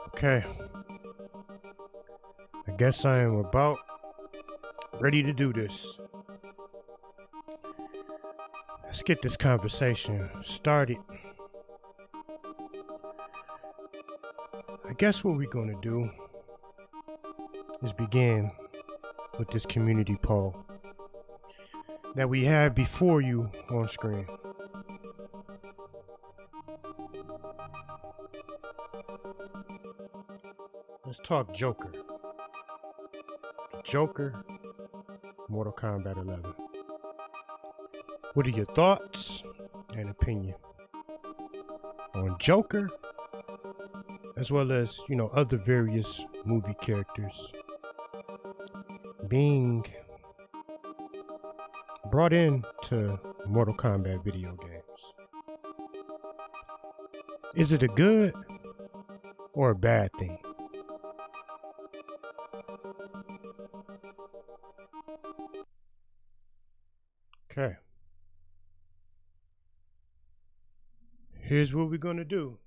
Okay. I guess I am about ready to do this. Let's get this conversation started. I guess what we're going to do is begin with this community poll that we have before you on screen. Let's talk Joker. Joker, Mortal Kombat 11. What are your thoughts and opinion on Joker, as well as, other various movie characters being brought into Mortal Kombat video games? Is it a good or a bad thing? Okay. Here's what we're going to do.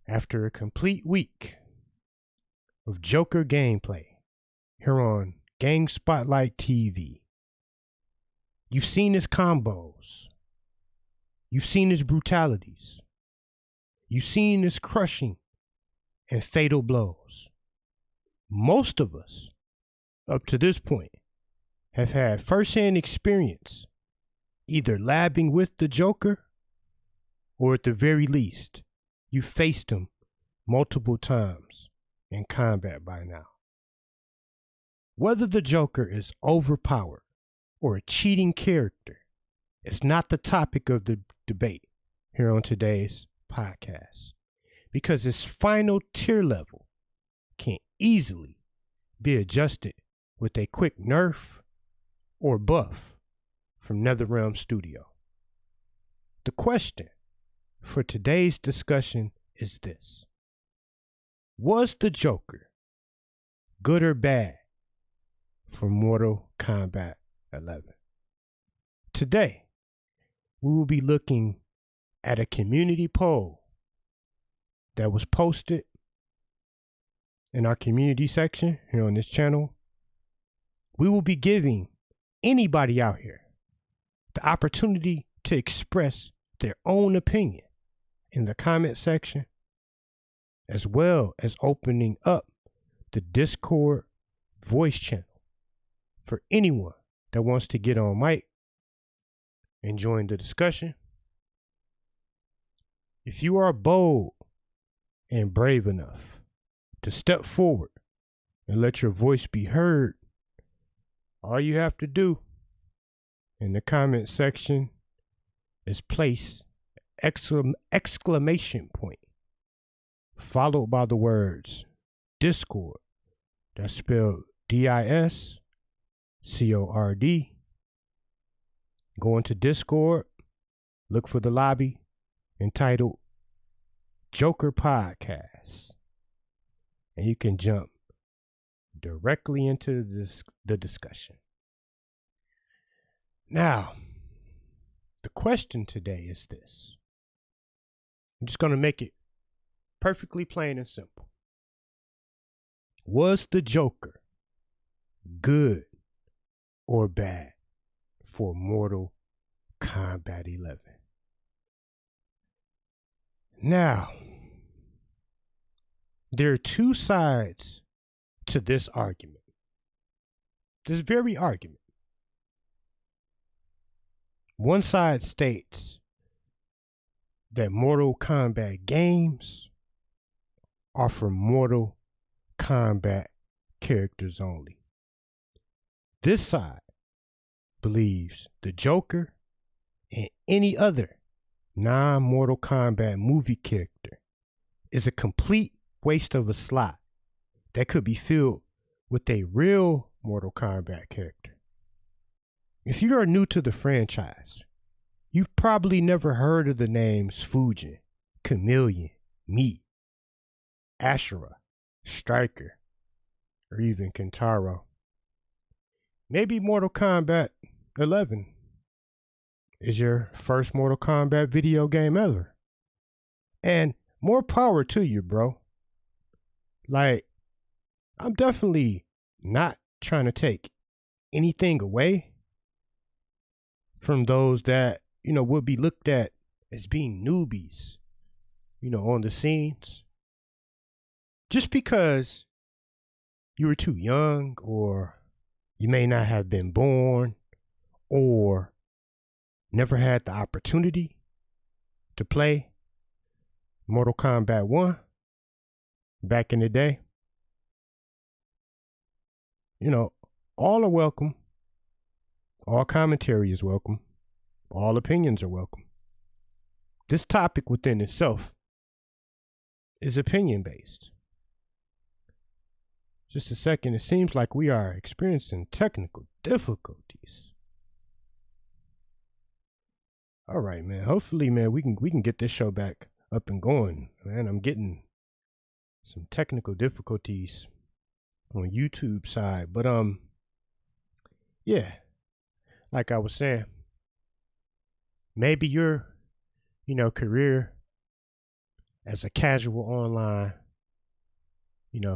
After a complete week of Joker gameplay here on Game Spotlight TV, you've seen his combos. You've seen his brutalities. You've seen his crushing and fatal blows. Most of us, up to this point, have had first-hand experience either labbing with the Joker, or at the very least, you faced him multiple times in combat by now. Whether the Joker is overpowered or a cheating character is not the topic of the debate here on today's podcast, because his final tier level can easily be adjusted with a quick nerf or buff from NetherRealm Studio. The question for today's discussion is this: was the Joker good or bad for Mortal Kombat 11? Today, we will be looking at a community poll that was posted in our community section here on this channel. We will be giving anybody out here the opportunity to express their own opinion in the comment section, as well as opening up the Discord voice channel for anyone that wants to get on mic and join the discussion. If you are bold and brave enough to step forward and let your voice be heard, all you have to do in the comment section is place exclamation point followed by the words Discord. That's spelled DISCORD. Go into Discord, look for the lobby entitled Joker Podcast, and you can jump directly into the discussion. Now, the question today is this. I'm just going to make it perfectly plain and simple. Was the Joker good or bad for Mortal Kombat 11? Now, there are two sides to this argument. This very argument. One side states that Mortal Kombat games are for Mortal Kombat characters only. This side believes the Joker and any other non-Mortal Kombat movie character is a complete waste of a slot that could be filled with a real Mortal Kombat character. If you are new to the franchise, you've probably never heard of the names Fujin, Chameleon, Meat, Ashura, Striker, or even Kentaro. Maybe Mortal Kombat 11 is your first Mortal Kombat video game ever. And more power to you, bro. Like, I'm definitely not trying to take anything away from those that, would be looked at as being newbies, on the scenes. Just because you were too young, or you may not have been born, or never had the opportunity to play Mortal Kombat 1 back in the day. All are welcome. All commentary is welcome. All opinions are welcome. This topic within itself is opinion based. Just a second, it seems like we are experiencing technical difficulties. All right, man. Hopefully, man, we can get this show back up and going. Man, I'm getting some technical difficulties on YouTube side, but yeah, like I was saying, maybe your career as a casual online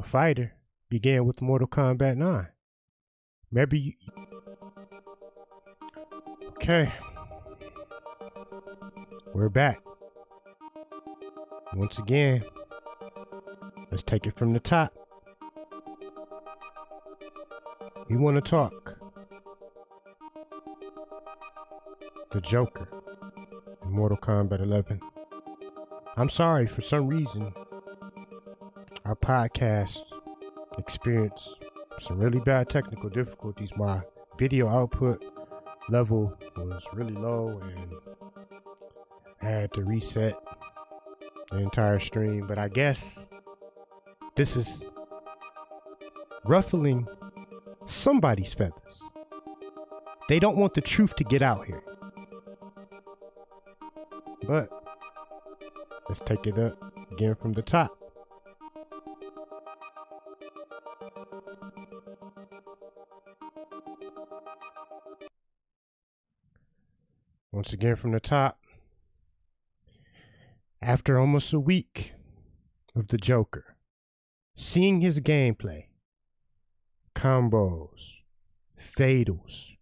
fighter began with Mortal Kombat 9. Maybe you... Okay, we're back once again. Let's take it from the top. We want to talk the Joker in Mortal Kombat 11. I'm sorry, for some reason, our podcast experienced some really bad technical difficulties. My video output level was really low and I had to reset the entire stream. But I guess this is ruffling somebody's feathers. They don't want the truth to get out here. But let's take it up again from the top. Once again from the top. After almost a week of the Joker, seeing his gameplay, combos, fatals,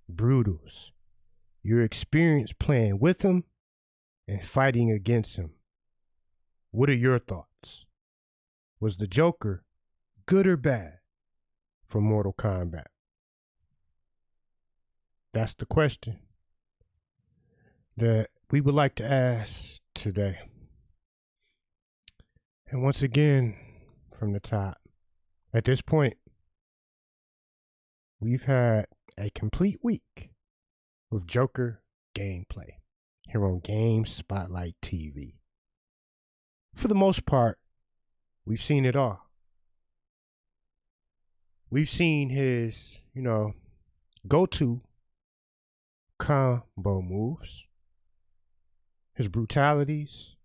brutals, your experience playing with him and fighting against him, what are your thoughts? Was the Joker good or bad for Mortal Kombat? That's the question that we would like to ask today. And once again, from the top, at this point, we've had a complete week of Joker gameplay here on Game Spotlight TV. For the most part, we've seen it all. We've seen his, go-to combo moves, his brutalities,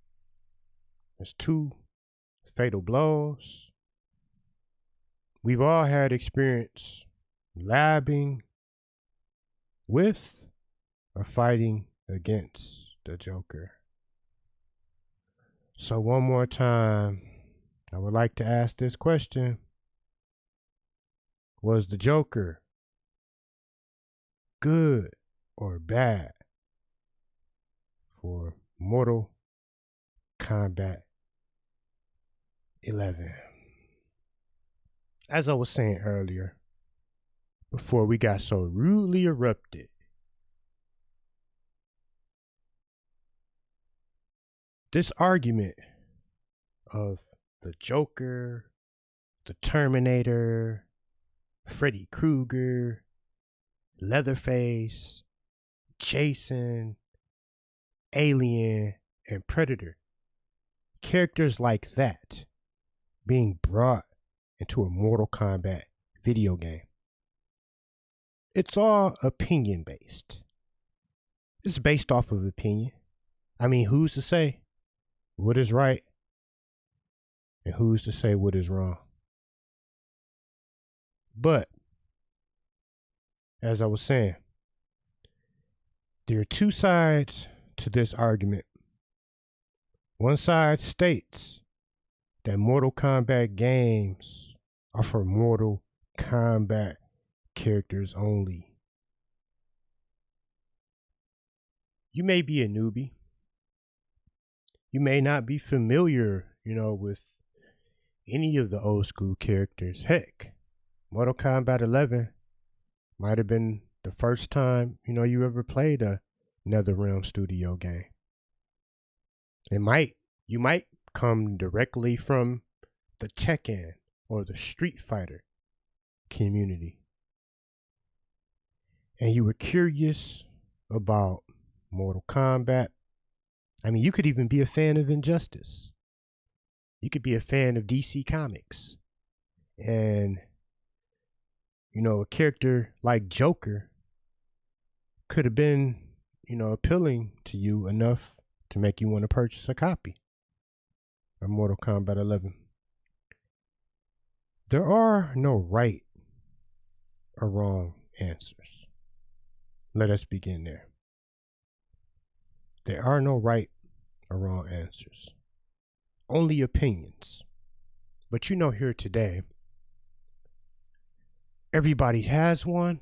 his 2 fatal blows. We've all had experience labbing with or fighting against the Joker. So one more time, I would like to ask this question. Was the Joker good or bad for Mortal Kombat 11? As I was saying earlier, before we got so rudely erupted, this argument of the Joker, the Terminator, Freddy Krueger, Leatherface, Jason, Alien, and Predator, characters like that being brought into a Mortal Kombat video game. It's all opinion based. It's based off of opinion. I mean, who's to say what is right and who's to say what is wrong? But as I was saying, There are two sides to this argument. One side states that Mortal Kombat games are for Mortal Kombat characters only. You may be a newbie. You may not be familiar, with any of the old school characters. Heck, Mortal Kombat 11 might have been the first time, you ever played a NetherRealm Studio game. You might come directly from the Tekken or the Street Fighter community. And you were curious about Mortal Kombat. I mean, you could even be a fan of Injustice. You could be a fan of DC Comics. And, a character like Joker could have been, appealing to you enough to make you want to purchase a copy of Mortal Kombat 11. There are no right or wrong answers. Let us begin there. There are no right or wrong answers, only opinions. But here today, everybody has one,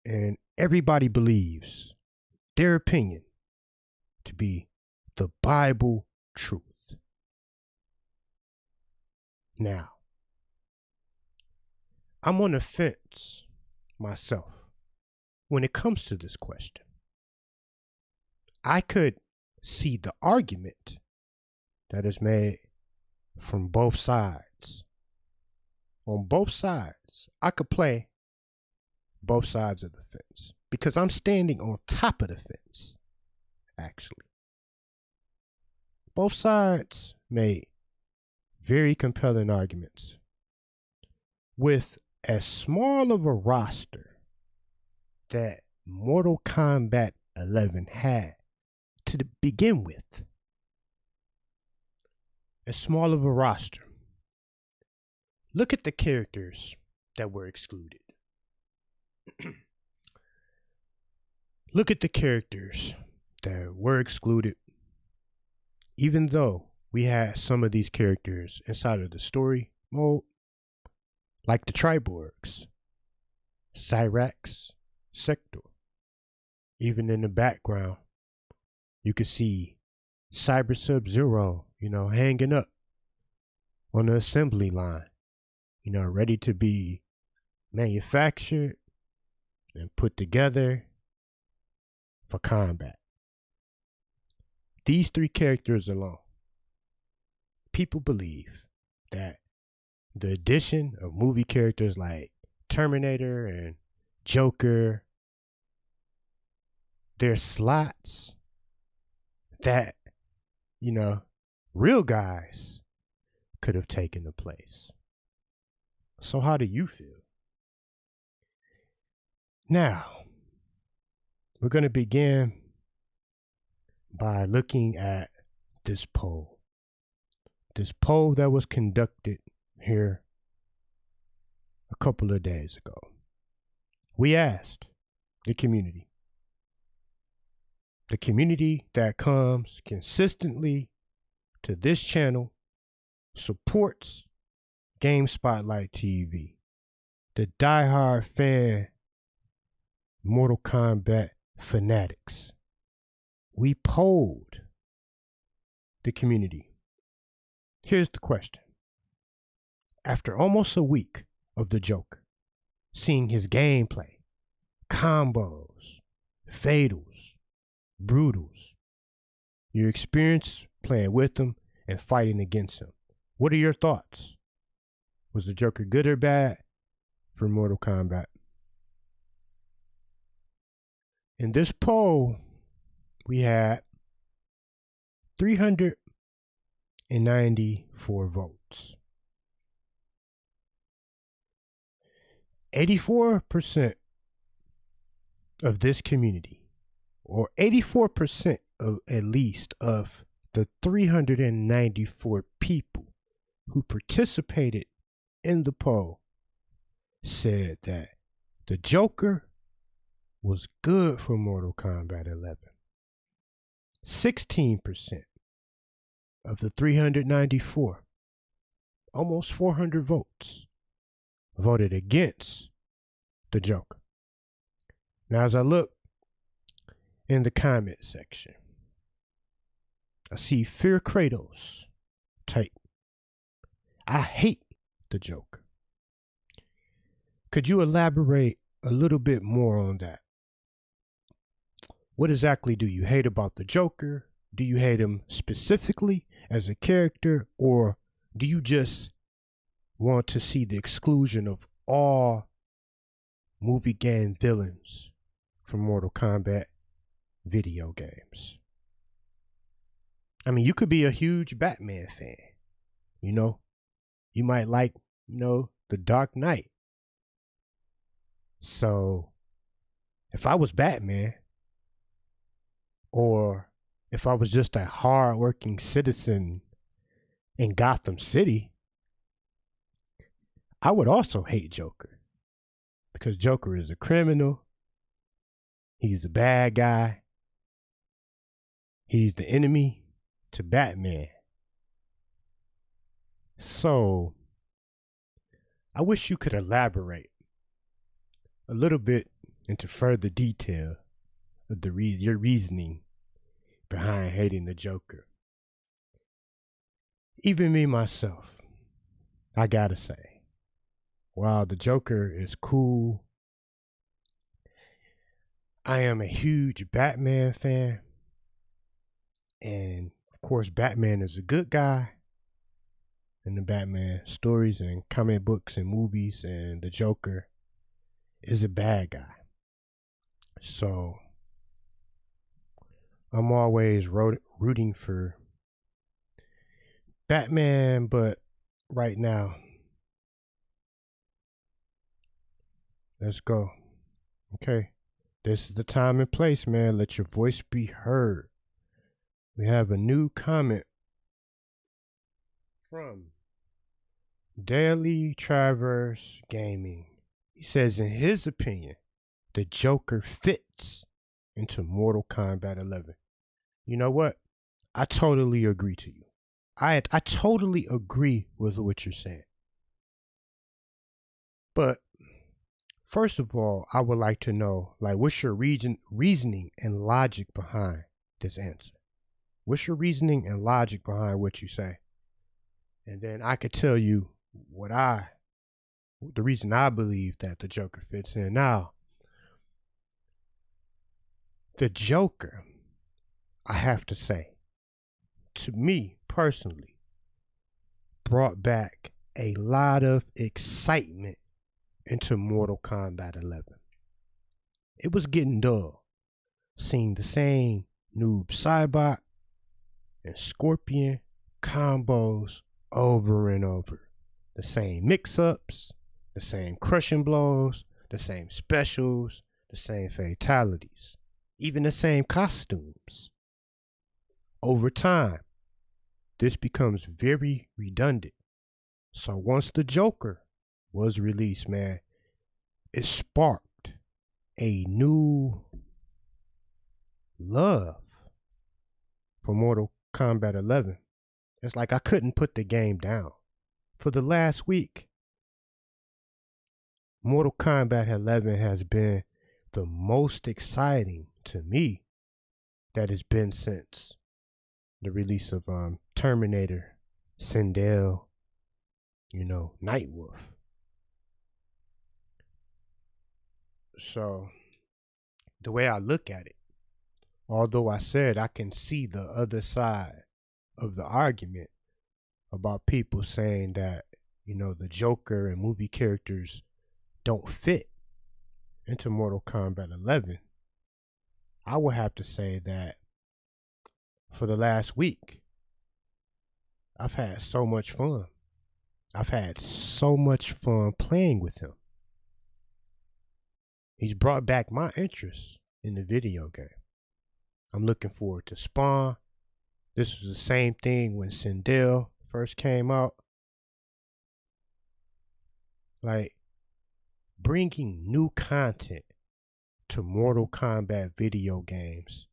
and everybody believes their opinion to be the Bible truth. Now, I'm on the fence myself when it comes to this question. I could see the argument that is made from both sides. On both sides, I could play both sides of the fence because I'm standing on top of the fence, actually. Both sides made very compelling arguments. With as small of a roster that Mortal Kombat 11 had to begin with, as small of a roster, look at the characters that were excluded. Look at the characters that were excluded, even though we had some of these characters inside of the story mode, like the Triborgs, Cyrax, Sector. Even in the background, you could see Cyber Sub-Zero, hanging up on the assembly line, ready to be manufactured and put together for combat. These three characters alone, people believe that the addition of movie characters like Terminator and Joker, they're slots that, real guys could have taken the place. So how do you feel? Now, we're going to begin by looking at this poll. This poll that was conducted here a couple of days ago. We asked the community that comes consistently to this channel, supports Game Spotlight TV, the diehard fan Mortal Kombat fanatics. We polled the community. Here's the question. After almost a week of the Joker, seeing his gameplay, combos, fatals, brutals, your experience playing with him and fighting against him, what are your thoughts? Was the Joker good or bad for Mortal Kombat? In this poll, we had 394 votes. 84% of this community, or 84% of at least of the 394 people who participated in the poll, said that the Joker was good for Mortal Kombat 11. 16% of the 394, almost 400 votes, voted against the Joker. Now, as I look in the comment section, I see Fear Kratos type, "I hate the Joker." Could you elaborate a little bit more on that? What exactly do you hate about the Joker? Do you hate him specifically as a character, or do you just want to see the exclusion of all movie game villains from Mortal Kombat video games? I mean, you could be a huge Batman fan, you know? You might like, The Dark Knight. So, if I was Batman, or if I was just a hard-working citizen in Gotham City, I would also hate Joker. Because Joker is a criminal. He's a bad guy. He's the enemy to Batman. So, I wish you could elaborate a little bit into further detail of your reasoning behind hating the Joker. Even me myself, I gotta say, while the Joker is cool, I am a huge Batman fan. And of course, Batman is a good guy in the Batman stories and comic books and movies, and the Joker is a bad guy. So I'm always rooting for Batman, but right now, let's go. Okay, this is the time and place, man. Let your voice be heard. We have a new comment from Daily Traverse Gaming. He says, in his opinion, the Joker fits into Mortal Kombat 11. You know what? I totally agree to you. I totally agree with what you're saying. But first of all, I would like to know, what's your reasoning and logic behind this answer? What's your reasoning and logic behind what you say? And then I could tell you the reason I believe that the Joker fits in. Now, the Joker, I have to say, to me personally, brought back a lot of excitement into Mortal Kombat 11. It was getting dull, seeing the same Noob Saibot and Scorpion combos over and over. The same mix-ups, the same crushing blows, the same specials, the same fatalities, even the same costumes. Over time, this becomes very redundant. So once the Joker was released, man, it sparked a new love for Mortal Kombat 11. It's like I couldn't put the game down. For the last week, Mortal Kombat 11 has been the most exciting to me that it's been since the release of Terminator, Sindel, Nightwolf. So, the way I look at it, although I said I can see the other side of the argument about people saying that, the Joker and movie characters don't fit into Mortal Kombat 11, I would have to say that for the last week, I've had so much fun. I've had so much fun playing with him. He's brought back my interest in the video game. I'm looking forward to Spawn. This was the same thing when Sindel first came out. Bringing new content to Mortal Kombat video games.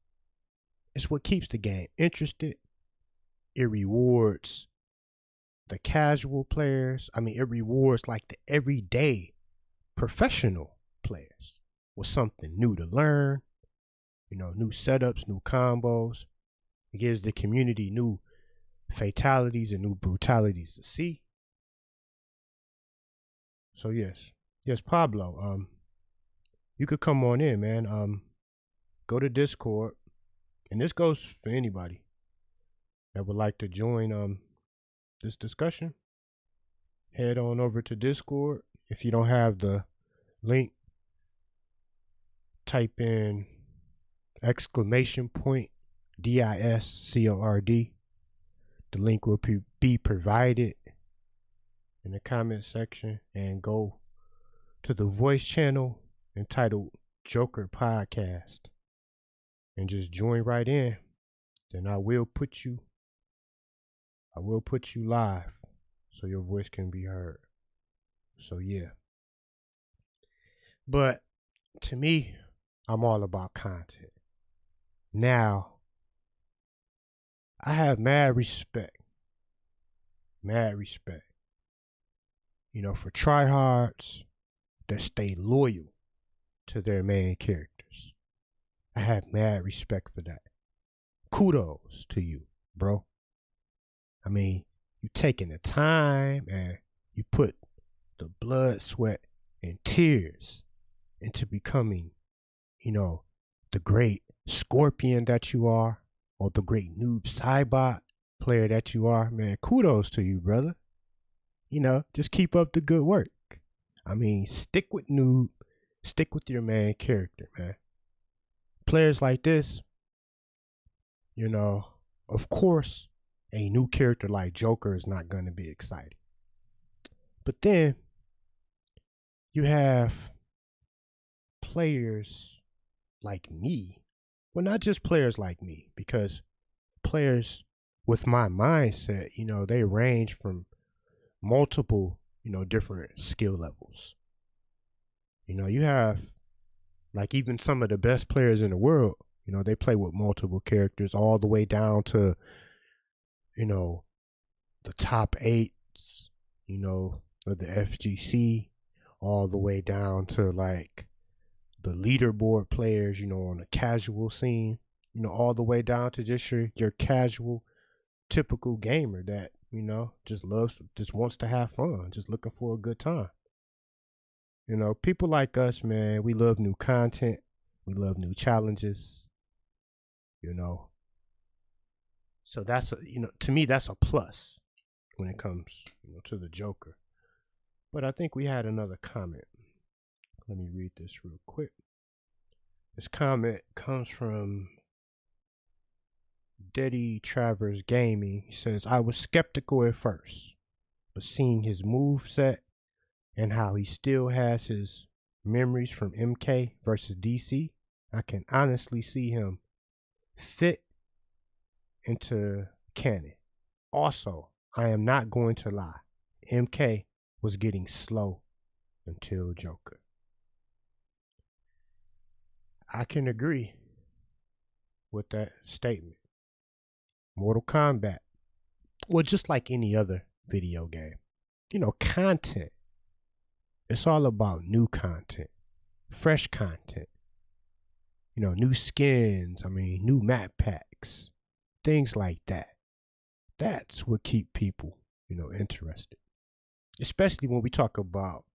It's what keeps the game interested. It rewards the casual players. I mean, it rewards like the everyday professional players with something new to learn, new setups, new combos. It gives the community new fatalities and new brutalities to see. So yes, Pablo, you could come on in, man. Go to Discord, and this goes for anybody that would like to join this discussion. Head on over to Discord. If you don't have the link, type in !Discord. The link will be provided in the comment section, and go to the voice channel entitled Joker Podcast and just join right in. Then I will put you live so your voice can be heard. So yeah. But to me, I'm all about content. Now, I have mad respect, for tryhards that stay loyal to their main characters. I have mad respect for that. Kudos to you, bro. I mean, you taking the time and you put the blood, sweat, and tears into becoming, the great Scorpion that you are, or the great Noob Saibot player that you are. Man, kudos to you, brother. Just keep up the good work. I mean, stick with Noob, stick with your main character, man. Players like this, of course, a new character like Joker is not going to be exciting. But then you have players like me. Well, not just players like me, because players with my mindset, they range from multiple, different skill levels. You have like even some of the best players in the world, they play with multiple characters all the way down to, the top 8s, of the FGC, all the way down to like the leaderboard players, on the casual scene, all the way down to just your casual, typical gamer that, just wants to have fun, just looking for a good time. People like us, man, we love new content. We love new challenges, So that's, to me, that's a plus when it comes, to the Joker. But I think we had another comment. Let me read this real quick. This comment comes from Deddy Travers Gaming. He says, I was skeptical at first, but seeing his moveset and how he still has his memories from MK versus DC, I can honestly see him fit into canon. Also, I am not going to lie, MK was getting slow until Joker. I can agree with that statement. Mortal Kombat, well, just like any other video game, content. It's all about new content, fresh content, new skins, new map packs, things like that. That's what keep people, interested. Especially when we talk about,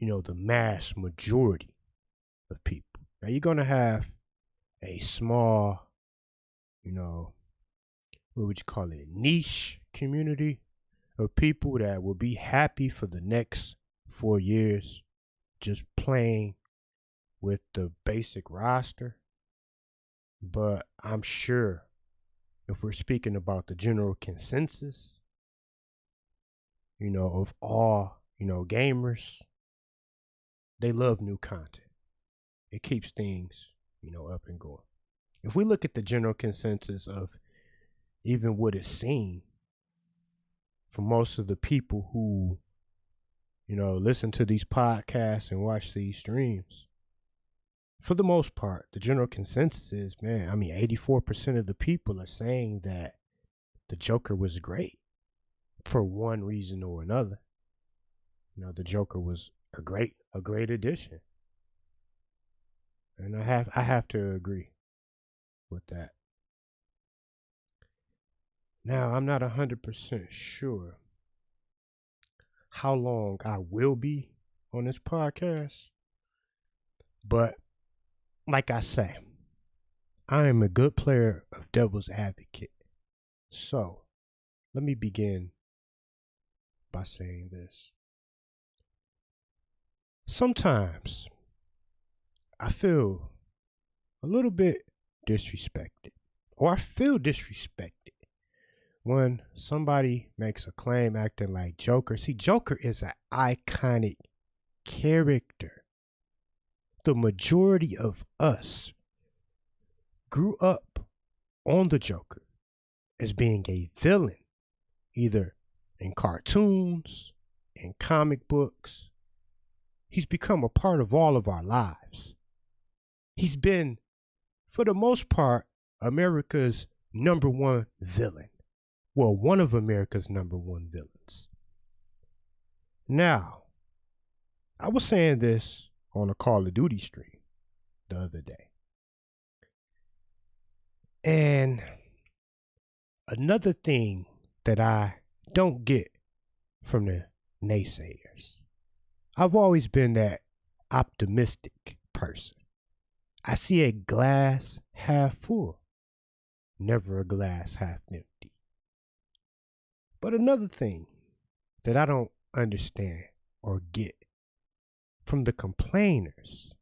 the mass majority of people. Now you're going to have a small, what would you call it, niche community of people that will be happy for the next 4 years just playing with the basic roster. But I'm sure if we're speaking about the general consensus, of all, gamers, they love new content. It keeps things, up and going. If we look at the general consensus of even what is seen for most of the people who, listen to these podcasts and watch these streams, for the most part, the general consensus is, man, I mean, 84% of the people are saying that the Joker was great for one reason or another. You know, the Joker was a great addition. And I have to agree with that. Now, I'm not 100% sure how long I will be on this podcast, but like I say, I am a good player of devil's advocate. So, let me begin by saying this. Sometimes I feel a little bit disrespected, or I feel disrespected when somebody makes a claim acting like Joker. See, Joker is an iconic character. The majority of us grew up on the Joker as being a villain, either in cartoons, in comic books. He's become a part of all of our lives. He's been, for the most part, America's number one villain. Well, one of America's number one villains. Now, I was saying this on a Call of Duty stream the other day. And another thing that I don't get from the naysayers, I've always been that optimistic person. I see a glass half full, never a glass half empty. But another thing that I don't understand or get from the complainers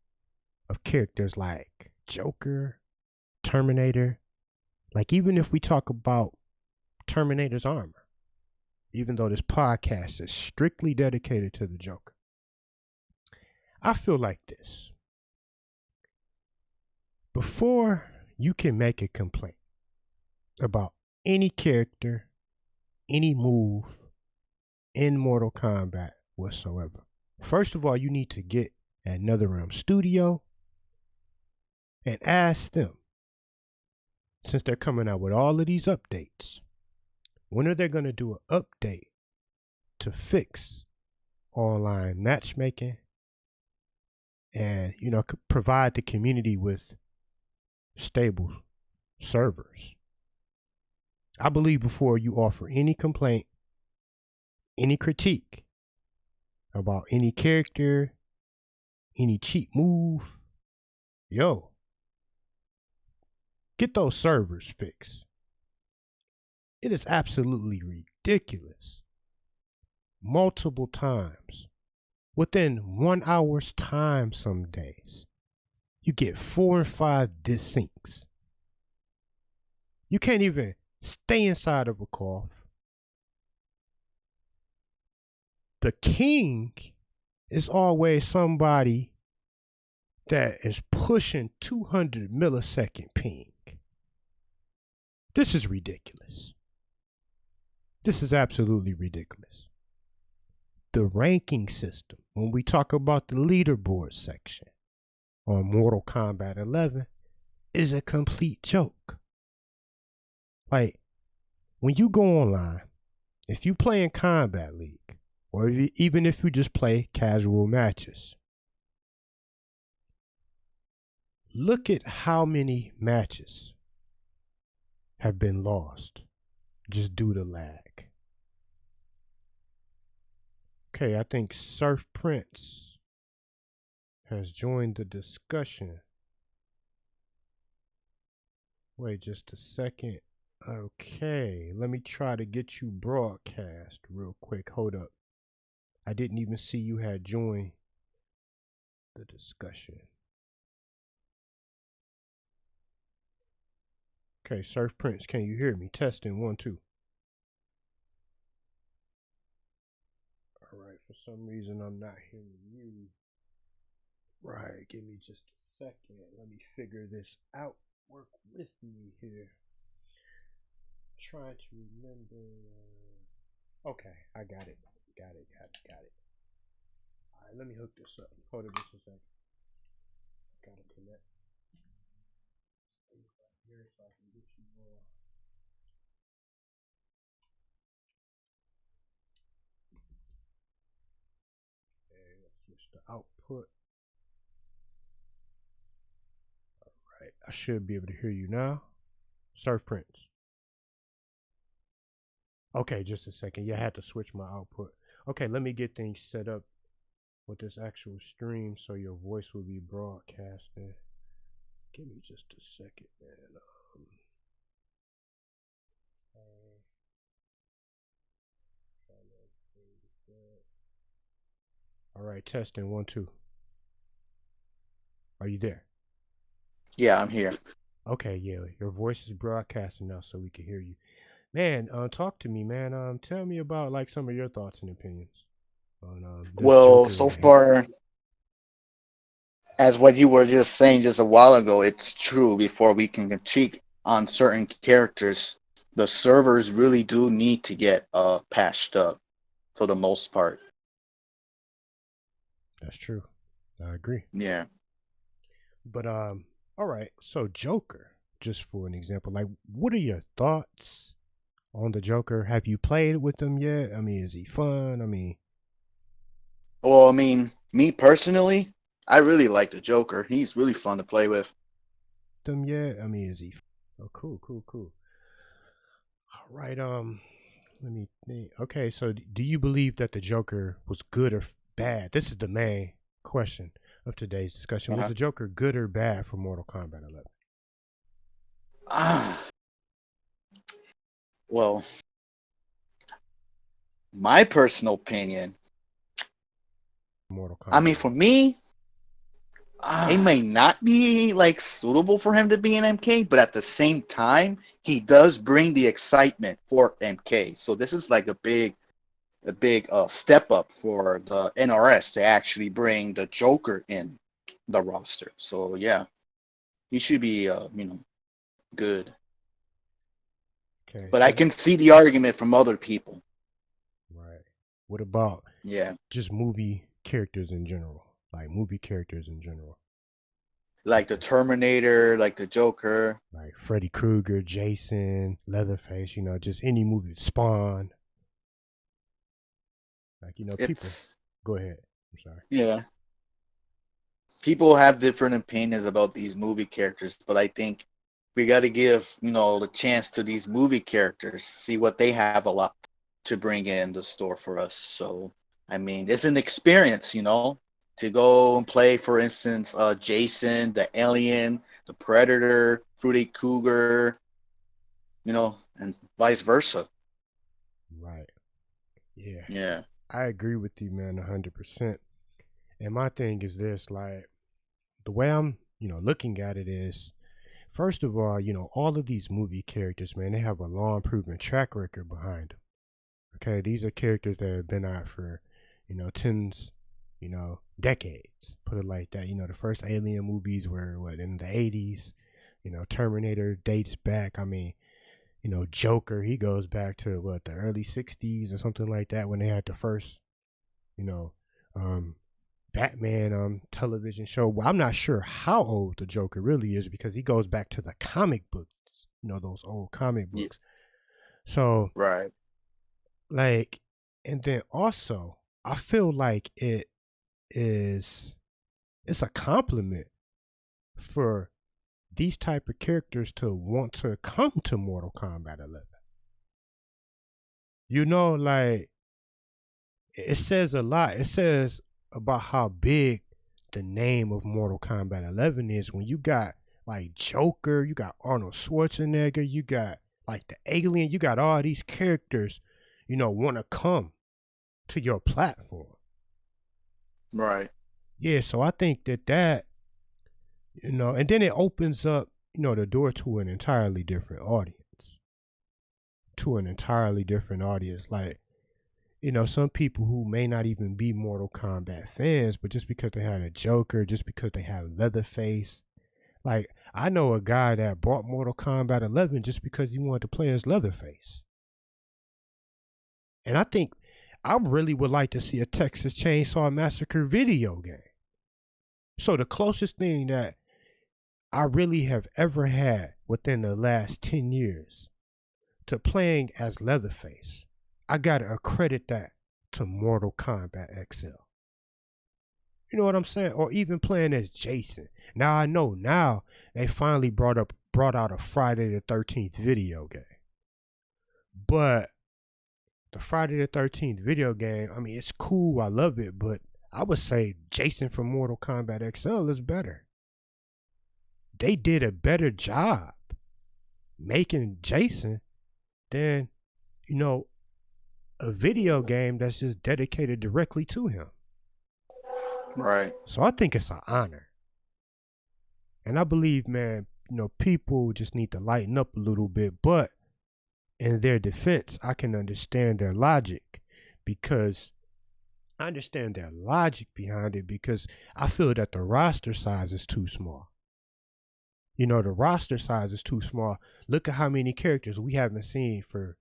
of characters like Joker, Terminator, like even if we talk about Terminator's armor, even though this podcast is strictly dedicated to the Joker, I feel like this. Before you can make a complaint about any character, any move in Mortal Kombat whatsoever, first of all, you need to get at NetherRealm Studio and ask them, since they're coming out with all of these updates, when are they going to do an update to fix online matchmaking and, you know, provide the community with stable servers? I believe before you offer any complaint, any critique about any character, any cheap move, get those servers fixed. It is absolutely ridiculous. Multiple times, within 1 hour's time some days, you get 4 and 5 desyncs. You can't even stay inside of a cough. The king is always somebody that is pushing 200 millisecond ping. This is ridiculous. This is absolutely ridiculous. The ranking system, when we talk about the leaderboard section on Mortal Kombat 11, is a complete joke. Like, when you go online, if you play in Combat League, or even if you just play casual matches, look at how many matches have been lost just due to lag. Okay, I think Surf Prince has joined the discussion. Wait just a second. Okay, let me try to get you broadcast real quick. Hold up. I didn't even see you had joined the discussion. Okay, Surf Prince, can you hear me? Testing 1 2. Alright, for some reason I'm not hearing you. Right, give me just a second. Let me figure this out. Work with me here. Trying to remember. Okay, I got it. Got it. Alright, let me hook this up. Hold it just a second. Gotta connect here so I can get you more. Okay, let's switch the output. Right, I should be able to hear you now. Surf Prince. Okay, just a second. Yeah, I had to switch my output. Okay, let me get things set up with this actual stream so your voice will be broadcasting. Give me just a second, man. All right, testing 1 2. Are you there? Yeah, I'm here. Okay, yeah, your voice is broadcasting now, so we can hear you. Man, talk to me, man. Tell me about like some of your thoughts and opinions on this Well, Joker so game. far as what you were just saying just a while ago, it's true. Before we can critique on certain characters, the servers really do need to get patched up for the most part. That's true. I agree. Yeah. But all right. So Joker, just for an example, like, what are your thoughts on the Joker? Have you played with him yet? I mean, is he fun? I mean, Well, I mean, me personally, I really like the Joker. He's really fun to play with. them yet? I mean, is he? Oh, cool, cool, cool. All right. Let me think. Okay, so do you believe that the Joker was good or bad? This is the main question of today's discussion. Was Uh-huh. the Joker good or bad for Mortal Kombat 11? Ah, well, my personal opinion. Mortal I mean, Kombat for 11. me, it may not be like suitable for him to be an MK, but at the same time, he does bring the excitement for MK. So this is like a big step up for the NRS to actually bring the Joker in the roster. So yeah, he should be good. Okay, But I so can see the argument from other people. right. What about Yeah, just movie characters in general? Like movie characters in general. like the Terminator, like the Joker. Like Freddy Krueger, Jason, Leatherface, just any movie, Spawn. Like, people. It's Go ahead. I'm sorry. yeah. People have different opinions about these movie characters, but I think we got to give the chance to these movie characters, see what they have a lot to bring in the store for us. So I mean, it's an experience, to go and play, for instance, Jason, the Alien, the Predator, Freddy Cougar, and vice versa. Right. Yeah. Yeah. I agree with you, man, 100%. And my thing is this, like, the way I'm, looking at it is, first of all, all of these movie characters, man, they have a long proven track record behind them. Okay, these are characters that have been out for, tens, decades. Put it like that. The first Alien movies were in the 80s. Terminator dates back. I mean, Joker, he goes back to the early 60s or something like that when they had the first, you know, um, Batman television show. Well, I'm not sure how old the Joker really is because he goes back to the comic books, those old comic Yeah. books. So, Right. like, and then also, I feel like it's a compliment for these type of characters to want to come to Mortal Kombat 11. Like, it says a lot. It says about how big the name of Mortal Kombat 11 is when you got like Joker, you got Arnold Schwarzenegger, you got like the Alien, you got all these characters, want to come to your platform. Right. Yeah, so I think that and then it opens up, the door to an entirely different audience. To an entirely different audience. Like, some people who may not even be Mortal Kombat fans, but just because they had a Joker, just because they have Leatherface. Like, I know a guy that bought Mortal Kombat 11 just because he wanted to play as Leatherface. And I think I really would like to see a Texas Chainsaw Massacre video game. So the closest thing that I really have ever had within the last 10 years to playing as Leatherface, I gotta accredit that to Mortal Kombat XL. You know what I'm saying? Or even playing as Jason. Now I know now they finally brought out a Friday the 13th video game. But the Friday the 13th video game, I mean, it's cool, I love it, but I would say Jason from Mortal Kombat XL is better. They did a better job making Jason than, you know, a video game that's just dedicated directly to him. Right. So I think it's an honor. And I believe, man, you know, people just need to lighten up a little bit. But in their defense, I can understand their logic because I understand their logic behind it because I feel that the roster size is too small. You know, the roster size is too small. Look at how many characters we haven't seen for,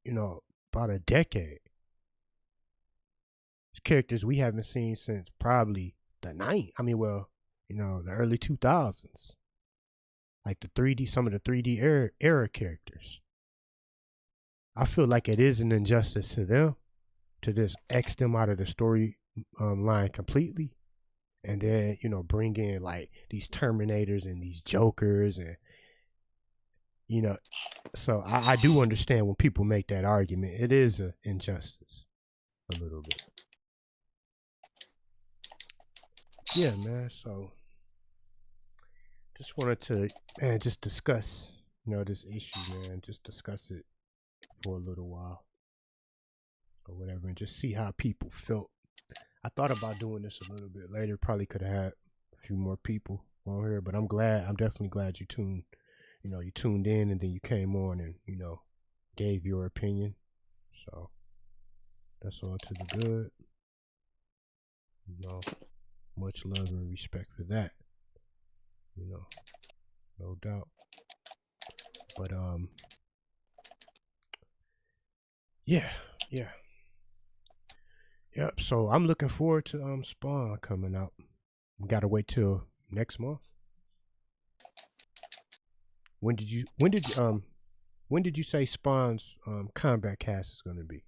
you know, about a decade. Characters we haven't seen since probably the the early 2000s. Like the 3D, some of the 3D era characters. I feel like it is an injustice to them to just X them out of the story line completely. And then, you know, bring in like these Terminators and these Jokers and, you know, so I do understand when people make that argument. It is an injustice a little bit. Yeah, man. So just wanted to just discuss, you know, this issue, man. Just discuss it for a little while or whatever, and just see how people felt. I thought about doing this a little bit later. Probably could have had a few more people on here, but I'm definitely glad you tuned in and then you came on and, you know, gave your opinion. So that's all to the good. You know, much love and respect for that. You know, no doubt. But yeah. Yep. So I'm looking forward to Spawn coming out. We gotta wait till next month. When did you say Spawn's combat cast is gonna be?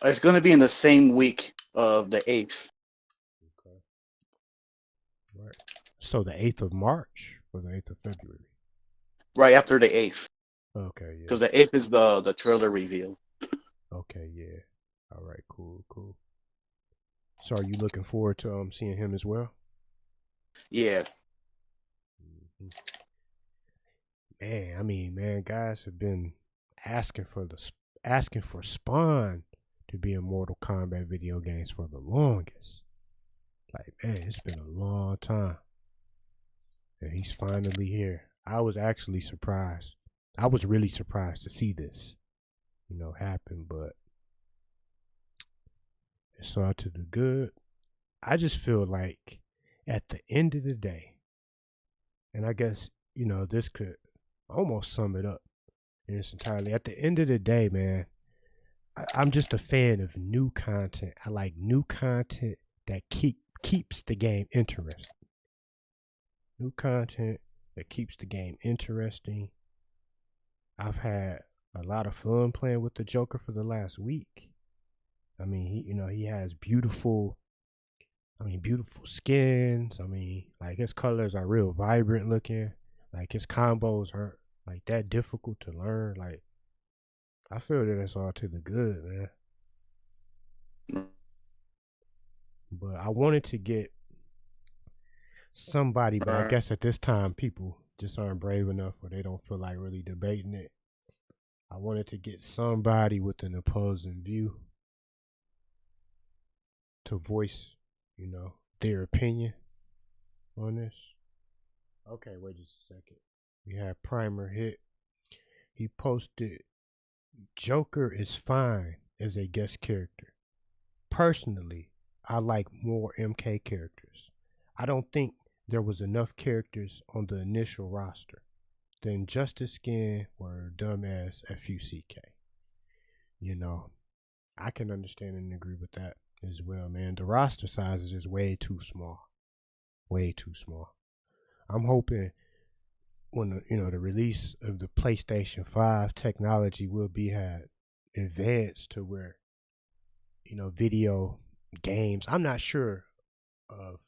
It's going to be in the same week of the 8th. Okay. Right. So the 8th of March or the 8th of February? Right after the 8th. Okay, yeah. Because the 8th is the trailer reveal. Okay, yeah. All right, cool. So are you looking forward to seeing him as well? Yeah. Mm-hmm. Man, guys have been asking for Spawn to be in Mortal Kombat video games for the longest. Like, man, it's been a long time. And he's finally here. I was actually surprised. I was really surprised to see this, you know, happen, but it's all to the good. I just feel like at the end of the day, and I guess, you know, this could almost sum it up in its entirety. At the end of the day, man, I'm just a fan of new content. I like new content that keeps the game interesting. New content that keeps the game interesting. I've had a lot of fun playing with the Joker for the last week. I mean, he has beautiful skins. I mean, like his colors are real vibrant looking. Like his combos aren't like that difficult to learn. Like I feel that it's all to the good, man. But I wanted to get somebody, but I guess at this time people just aren't brave enough or they don't feel like really debating it. I wanted to get somebody with an opposing view to voice, you know, their opinion on this. Okay, wait just a second. We have Primer hit. He posted, Joker is fine as a guest character. Personally, I like more MK characters. I don't think there was enough characters on the initial roster. The Injustice skin were dumbass FUCK. You know, I can understand and agree with that. as well, man. The roster size is just way too small. Way too small. I'm hoping when the release of the PlayStation 5 technology will be had advanced to where video games. I'm not sure of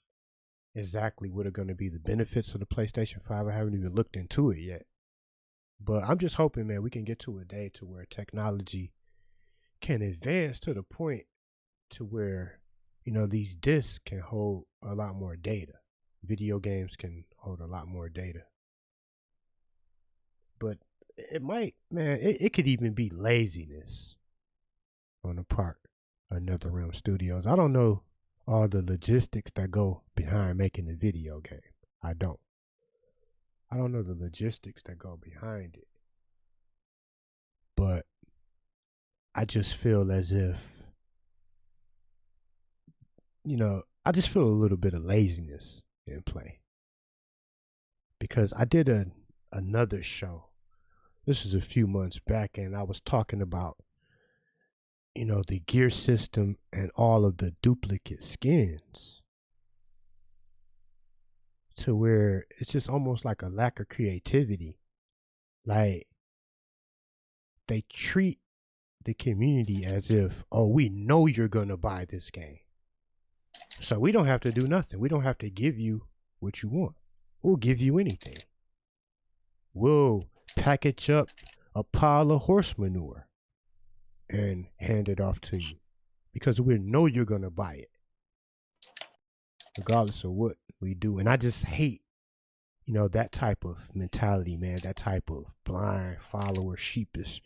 exactly what are going to be the benefits of the PlayStation 5. I haven't even looked into it yet. But I'm just hoping, man, we can get to a day to where technology can advance to the point to where, these discs can hold a lot more data. Video games can hold a lot more data. But it might, man, it could even be laziness on the part of NetherRealm Studios. I don't know all the logistics that go behind making a video game. I don't know the logistics that go behind it. But I just feel as if, I just feel a little bit of laziness in play. Because I did another show. This was a few months back, and I was talking about, the gear system and all of the duplicate skins, to where it's just almost like a lack of creativity. Like, they treat the community as if, oh, we know you're going to buy this game, so we don't have to do nothing. We don't have to give you what you want. We'll give you anything. We'll package up a pile of horse manure and hand it off to you because we know you're going to buy it regardless of what we do. And I just hate, that type of mentality, man, that type of blind follower, sheepish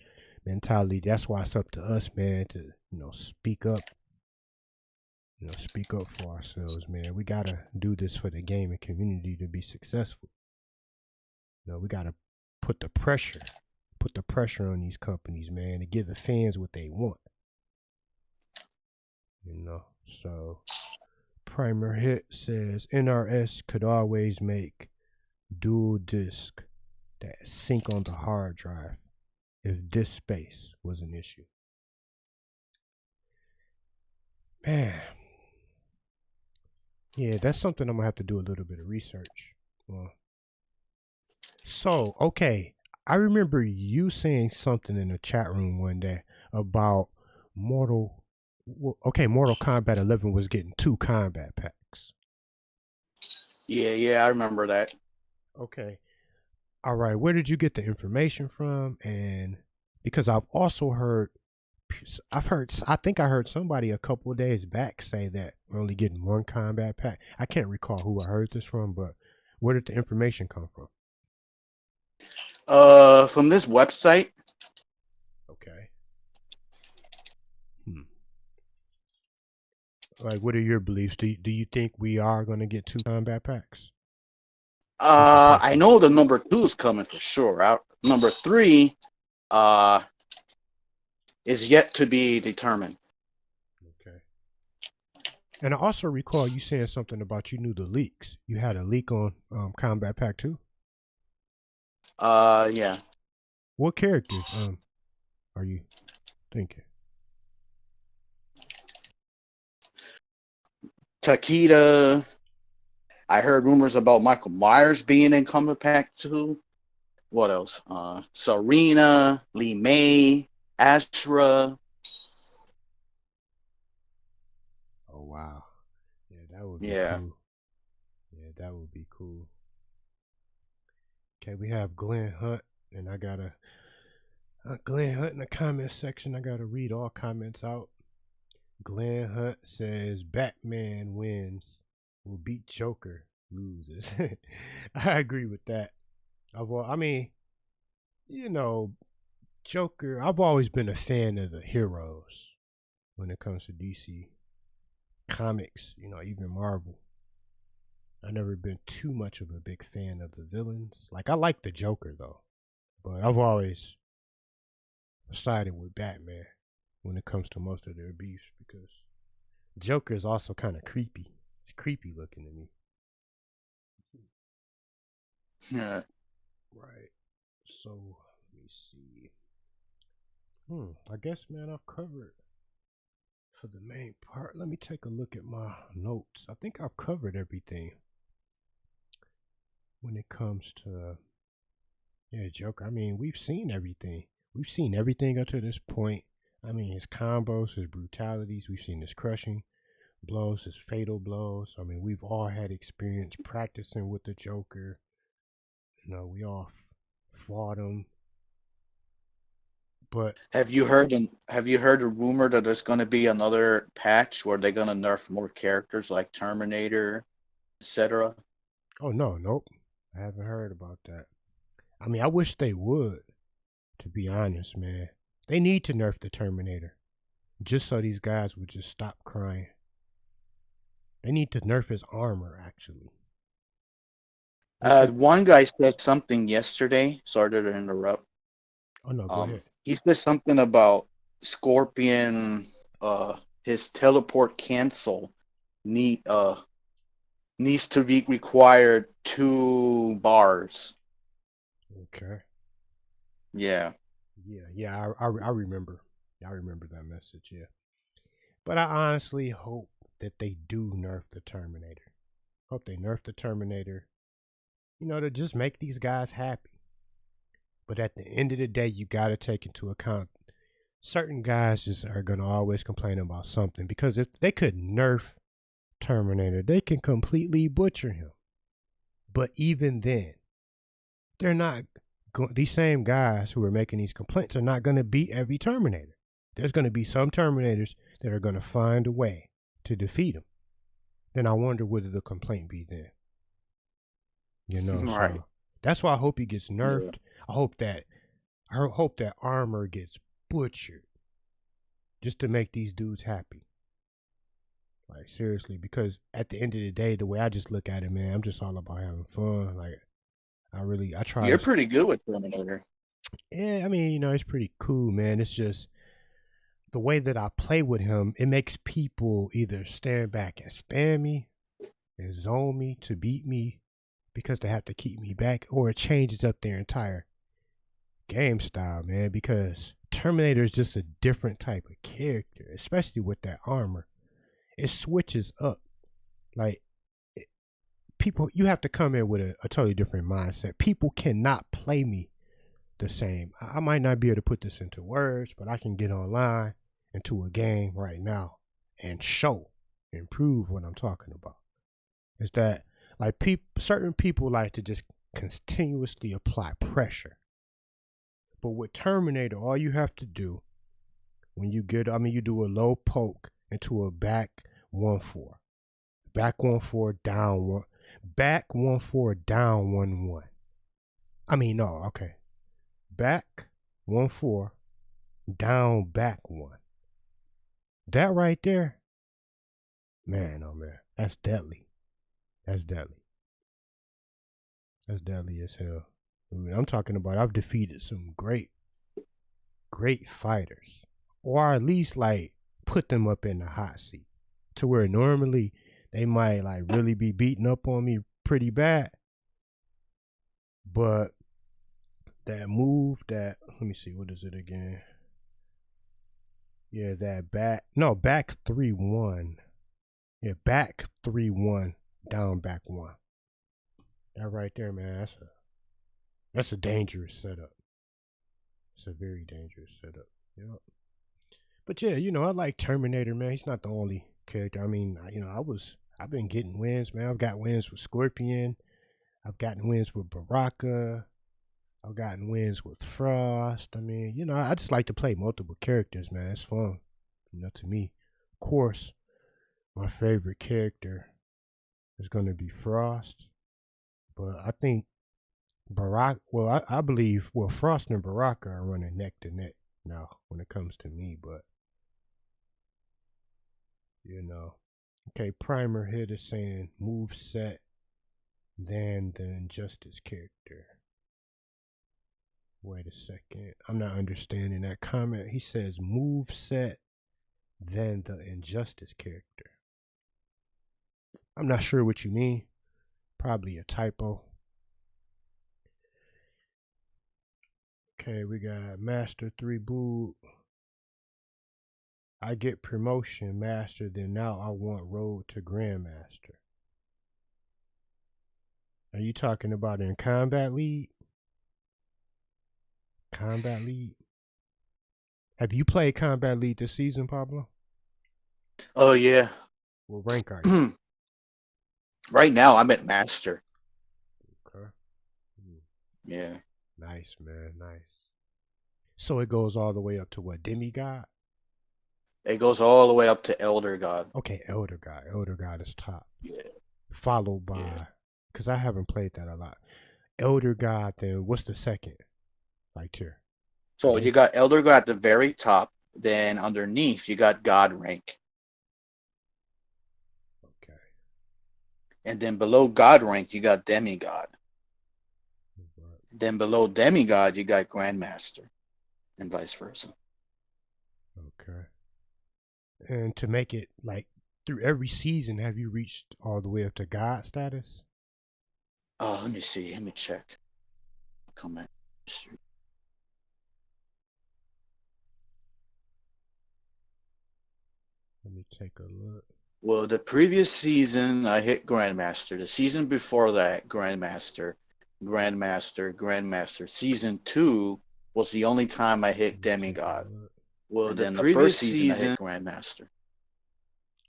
mentality. That's why it's up to us, man, to, speak up. Speak up for ourselves, man. We got to do this for the gaming community to be successful. We got to put the pressure on these companies, man, to give the fans what they want. So Primer Hit says NRS could always make dual disc that sync on the hard drive if disk space was an issue. Man. Yeah, that's something I'm gonna have to do a little bit of research. So, okay, I remember you saying something in the chat room one day about Mortal Kombat 11 was getting 2 combat packs. Yeah, I remember that. Okay. All right, where did you get the information from? And because I think I heard somebody a couple of days back say that we're only getting 1 combat pack. I can't recall who I heard this from, but where did the information come from? From this website. Okay. Like, what are your beliefs? Do you think we are going to get 2 combat packs? I know the number 2 is coming for sure. Number 3, is yet to be determined. Okay. And I also recall you saying something about you knew the leaks. You had a leak on Combat Pack 2? Yeah. What characters are you thinking? Takeda. I heard rumors about Michael Myers being in Combat Pack 2. What else? Serena, Lee May, Astra. Oh, wow. Yeah, that would be cool. Yeah, that would be cool. Okay, we have Glenn Hunt, and I got Glenn Hunt in the comment section. I got to read all comments out. Glenn Hunt says Batman wins, will beat Joker, loses. I agree with that. Joker, I've always been a fan of the heroes when it comes to DC comics, even Marvel. I've never been too much of a big fan of the villains. Like, I like the Joker, though, but I've always sided with Batman when it comes to most of their beefs because Joker is also kind of creepy. It's creepy looking to me. Yeah. Right. So, let me see. I guess, man, I've covered for the main part. Let me take a look at my notes. I think I've covered everything when it comes to Joker. I mean, we've seen everything. We've seen everything up to this point. I mean, his combos, his brutalities. We've seen his crushing blows, his fatal blows. I mean, we've all had experience practicing with the Joker. You know, we all fought him. But Have you heard a rumor that there's going to be another patch where they're going to nerf more characters like Terminator, etc.? oh no, nope. I haven't heard about that. I mean, I wish they would, to be honest, man. They need to nerf the Terminator just so these guys would just stop crying. They need to nerf his armor, actually. One guy said something yesterday. Sorry to interrupt. Oh no, go ahead. He said something about Scorpion. His teleport cancel need needs to be required 2 bars. Okay. Yeah. Yeah. I remember. I remember that message. Yeah. But I honestly hope that they do nerf the Terminator. Hope they nerf the Terminator. You know, to just make these guys happy. But at the end of the day, you got to take into account certain guys just are going to always complain about something, because if they could nerf Terminator, they can completely butcher him. But even then, they're not these same guys who are making these complaints are not going to beat every Terminator. There's going to be some Terminators that are going to find a way to defeat him. Then I wonder whether the complaint be then. You know, Right. so that's why I hope he gets nerfed. Yeah. I hope that armor gets butchered just to make these dudes happy. Like, seriously, because at the end of the day, the way I just look at it, man, I'm just all about having fun. Like, I try You're to. pretty good with Terminator. Yeah, I mean, you know, it's pretty cool, man. It's just the way that I play with him, it makes people either stand back and spam me and zone me to beat me because they have to keep me back, or it changes up their entire game style, man, because Terminator is just a different type of character, especially with that armor. It switches up. Like, people, you have to come in with a totally different mindset. People cannot play me the same. I might not be able to put this into words, but I can get online into a game right now and prove what I'm talking about. Is that, like, certain people like to just continuously apply pressure. But with Terminator, all you have to do when you you do a low poke into a back 1-4, back 1-4, down 1, back 1-4, down 1-1. I mean, no, okay. Back 1-4, down back 1. That right there, man, oh man, that's deadly. That's deadly. That's deadly as hell. I mean, I'm talking about I've defeated some great fighters, or at least like put them up in the hot seat to where normally they might like really be beating up on me pretty bad. But that move, that, let me see, what is it again? Yeah, that back 3-1. Yeah, back 3-1, down back 1. That right there, man, that's a dangerous setup. It's a very dangerous setup. Yep. But yeah, you know, I like Terminator, man. He's not the only character. I mean, you know, I've been getting wins, man. I've got wins with Scorpion. I've gotten wins with Baraka. I've gotten wins with Frost. I mean, you know, I just like to play multiple characters, man. It's fun, you know, to me. Of course, my favorite character is going to be Frost. But I think I believe, Frost and Baraka are running neck to neck now when it comes to me. But, you know, okay, Primer here is saying move set, then the Injustice character. Wait a second. I'm not understanding that comment. He says move set, then the Injustice character. I'm not sure what you mean. Probably a typo. Okay, we got Master 3 Boot. I get promotion master, then now I want road to grandmaster. Are you talking about in combat league? Combat league? Have you played combat league this season, Pablo? Oh yeah. What rank are you? Right now I'm at master. Okay. Yeah. Nice, man. Nice. So it goes all the way up to what? Demigod? It goes all the way up to elder god. Okay, Elder God. Elder God is top. Yeah. Followed Yeah. by, because I haven't played that a lot. Elder God, then what's the second? Like tier? So you got elder god at the very top. Then underneath you got god rank. Okay. And then below god rank you got demigod. Right. Then below demigod you got grandmaster. And vice versa. Okay. And to make it like through every season, have you reached all the way up to God status? Oh, let me see. Let me check. Comment. Let me take a look. Well, the previous season I hit grandmaster. The season before that, grandmaster, grandmaster, grandmaster. Season 2 was the only time I hit demigod. Well, And the then the first previous season I hit grandmaster.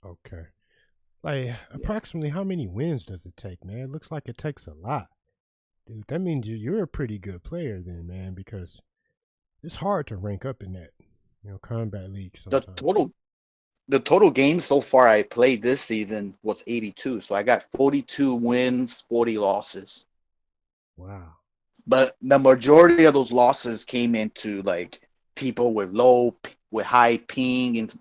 Okay. Like approximately how many wins does it take, man? It looks like it takes a lot. Dude, that means you're a pretty good player then, man, because it's hard to rank up in that, combat league sometimes. The total games so far I played this season was 82. So I got 42 wins, 40 losses. Wow. But the majority of those losses came into like people with high ping and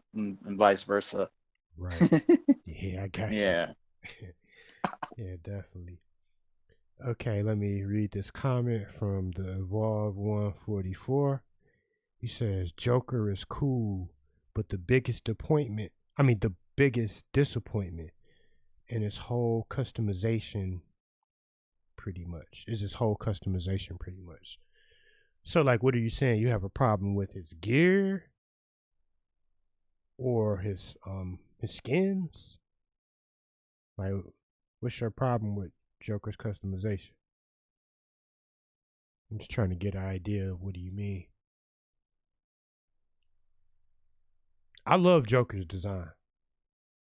vice versa. Right. Yeah, I got you. Yeah. Yeah, definitely. Okay, let me read this comment from the Evolve 144. He says Joker is cool, but the biggest disappointment in his whole customization pretty much. So like what are you saying? You have a problem with his gear or his skins? Like what's your problem with Joker's customization? I'm just trying to get an idea of what do you mean. I love Joker's design.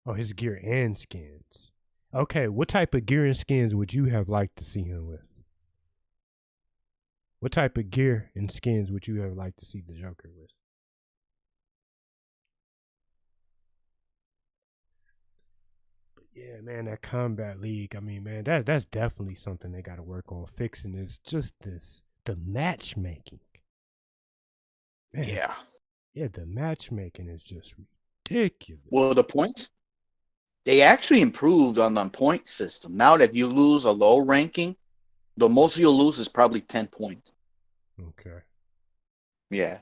Oh, his gear and skins. Okay, what type of gear and skins would you have liked to see him with? What type of gear and skins would you have liked to see the Joker with? But yeah, man, that combat league. I mean, man, that's definitely something they got to work on fixing. Is just the matchmaking. Man, yeah, the matchmaking is just ridiculous. Well, the points, they actually improved on the point system. Now that if you lose a low ranking, the most you'll lose is probably 10 points. Okay. Yeah.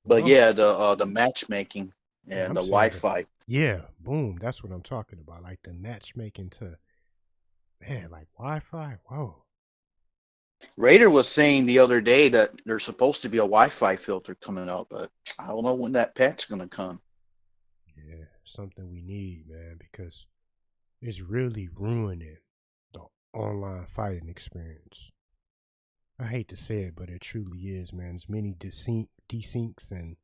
Well, But yeah, the matchmaking and the Wi-Fi. Yeah, boom. That's what I'm talking about. Like the matchmaking to, man, like Wi-Fi. Whoa. Raider was saying the other day that there's supposed to be a Wi-Fi filter coming out, but I don't know when that patch's gonna come. Yeah, something we need, man, because it's really ruining the online fighting experience. I hate to say it, but it truly is, man. There's many desyncs, and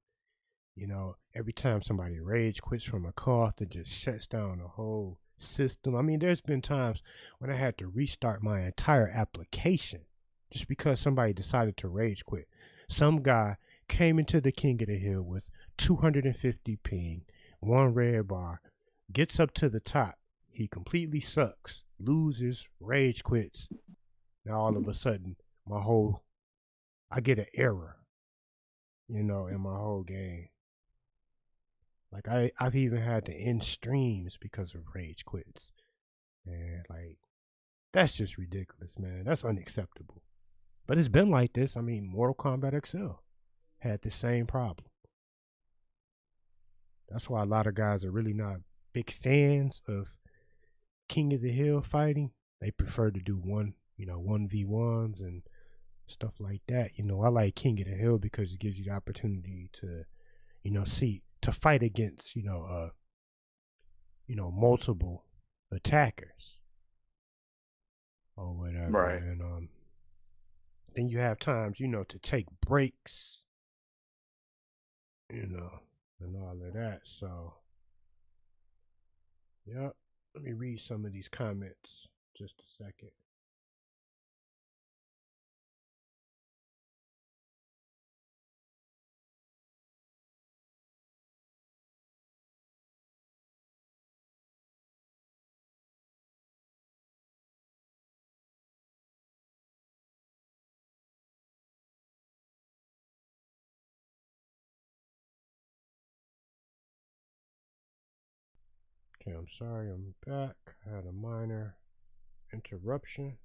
every time somebody rage quits from a call, it just shuts down the whole system. I mean, there's been times when I had to restart my entire application just because somebody decided to rage quit. Some guy came into the King of the Hill with 250 ping, one red bar, gets up to the top. He completely sucks, loses, rage quits. Now all of a sudden, I get an error, in my whole game. Like I've even had to end streams because of rage quits. And like that's just ridiculous, man. That's unacceptable. But it's been like this. I mean, Mortal Kombat XL had the same problem. That's why a lot of guys are really not big fans of King of the Hill fighting. They prefer to do 1v1s and stuff like that. I like King of the Hill because it gives you the opportunity to, see to fight against, multiple attackers or whatever. Right. And then you have times, to take breaks, and all of that. So, yeah, let me read some of these comments just a second. Okay, I'm sorry, I'm back. I had a minor interruption,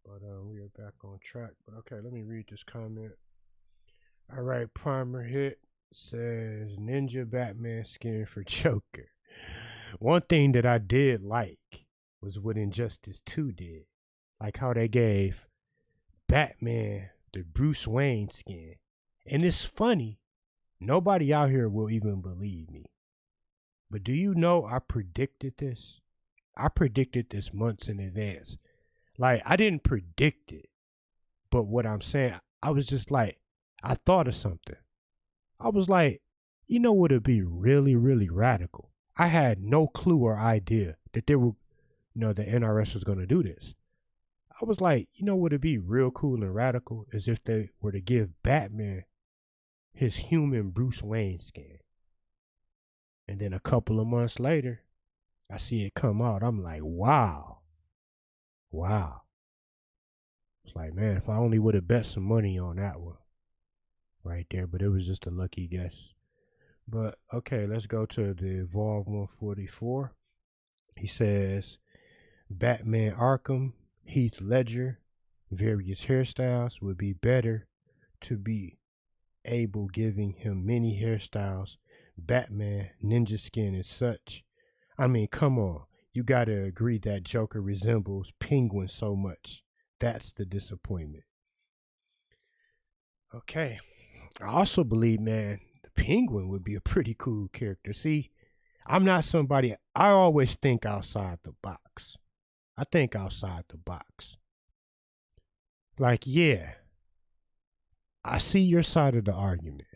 but we are back on track. But okay, let me read this comment. All right, Primer Hit says Ninja Batman skin for Joker. One thing that I did like was what Injustice 2 did. Like how they gave Batman the Bruce Wayne skin. And it's funny, nobody out here will even believe me. But do you know I predicted this? I predicted this months in advance. Like, I didn't predict it, but what I'm saying, I was just like, I thought of something. I was like, what would be really, really radical? I had no clue or idea that they were, the NRS was going to do this. I was like, what would be real cool and radical is if they were to give Batman his human Bruce Wayne skin. And then a couple of months later, I see it come out. I'm like, wow. It's like, man, if I only would have bet some money on that one right there, but it was just a lucky guess. But okay, let's go to the Evolve 144. He says, Batman Arkham, Heath Ledger, various hairstyles would be better to be able giving him many hairstyles, Batman, ninja skin and such. I mean, come on. You gotta agree that Joker resembles Penguin so much. That's the disappointment. Okay. I also believe, man, the Penguin would be a pretty cool character. See, I'm not somebody, I always think outside the box. I think outside the box. Like, yeah, I see your side of the argument.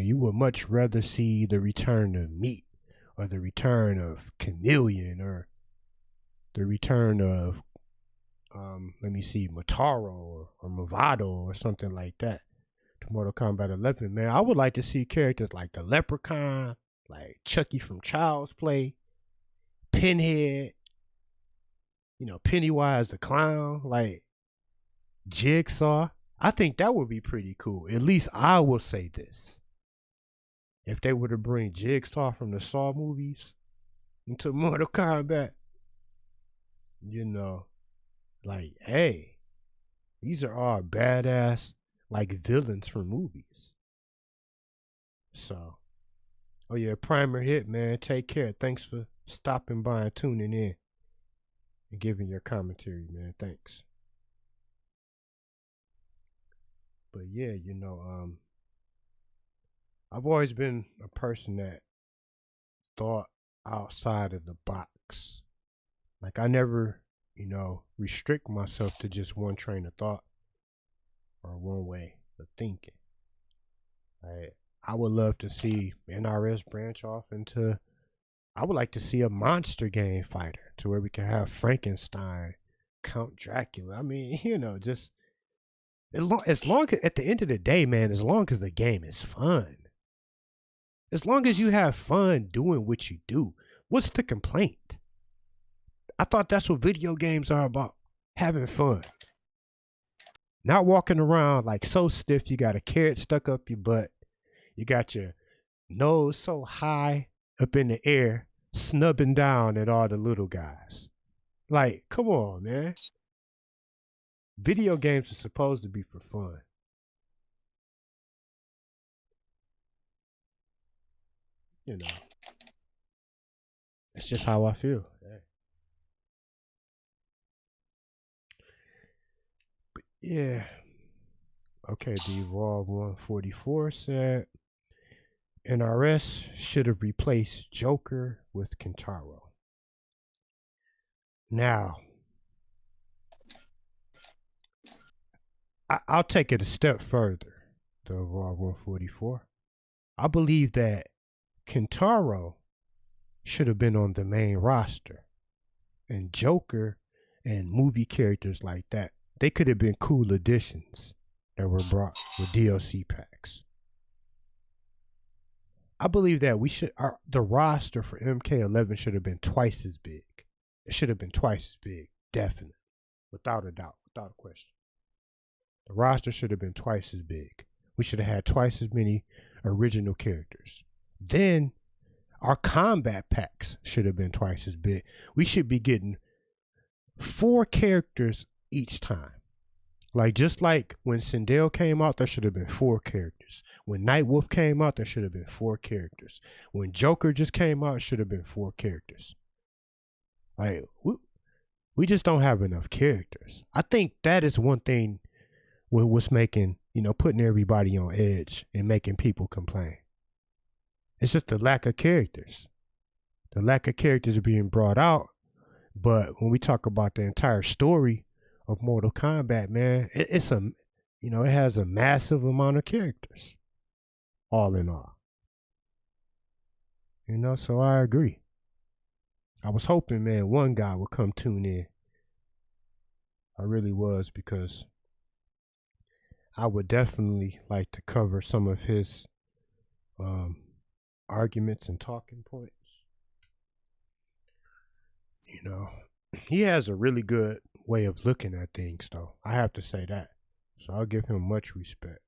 You would much rather see the return of Meat or the return of Chameleon or the return of, Motaro or Movado or something like that to Mortal Kombat 11. Man, I would like to see characters like the Leprechaun, like Chucky from Child's Play, Pinhead, Pennywise the Clown, like Jigsaw. I think that would be pretty cool. At least I will say this. If they were to bring Jigsaw from the Saw movies into Mortal Kombat, like, hey, these are all badass, like, villains from movies. So, oh yeah, Primer Hit, man. Take care. Thanks for stopping by and tuning in and giving your commentary, man. Thanks. But yeah, I've always been a person that thought outside of the box. Like, I never, restrict myself to just one train of thought or one way of thinking. I would love to see NRS branch off into, I would like to see a monster game fighter to where we can have Frankenstein, Count Dracula. I mean, just as long as at the end of the day, man, as long as the game is fun. As long as you have fun doing what you do, what's the complaint? I thought that's what video games are about. Having fun. Not walking around like so stiff you got a carrot stuck up your butt. You got your nose so high up in the air, snubbing down at all the little guys. Like, come on, man. Video games are supposed to be for fun. It's just how I feel. But yeah. Okay, the Evolve 144 said NRS should have replaced Joker with Kentaro. Now, I'll take it a step further. The Evolve 144. I believe that Kentaro should have been on the main roster, and Joker and movie characters like that, they could have been cool additions that were brought with DLC packs. I believe that the roster for MK11 should have been twice as big. It should have been twice as big, definitely, without a doubt, without a question. The roster should have been twice as big. We should have had twice as many original characters. Then our combat packs should have been twice as big. We should be getting 4 characters each time. Like, just like when Sindel came out, there should have been 4 characters. When Nightwolf came out, there should have been 4 characters. When Joker just came out, it should have been 4 characters. Like, we just don't have enough characters. I think that is one thing with what's making, putting everybody on edge and making people complain. It's just the lack of characters. The lack of characters are being brought out. But when we talk about the entire story of Mortal Kombat, man, it has a massive amount of characters, all in all. So I agree. I was hoping, man, one guy would come tune in. I really was, because I would definitely like to cover some of his arguments and talking points. He has a really good way of looking at things, though. I have to say that. So I'll give him much respect.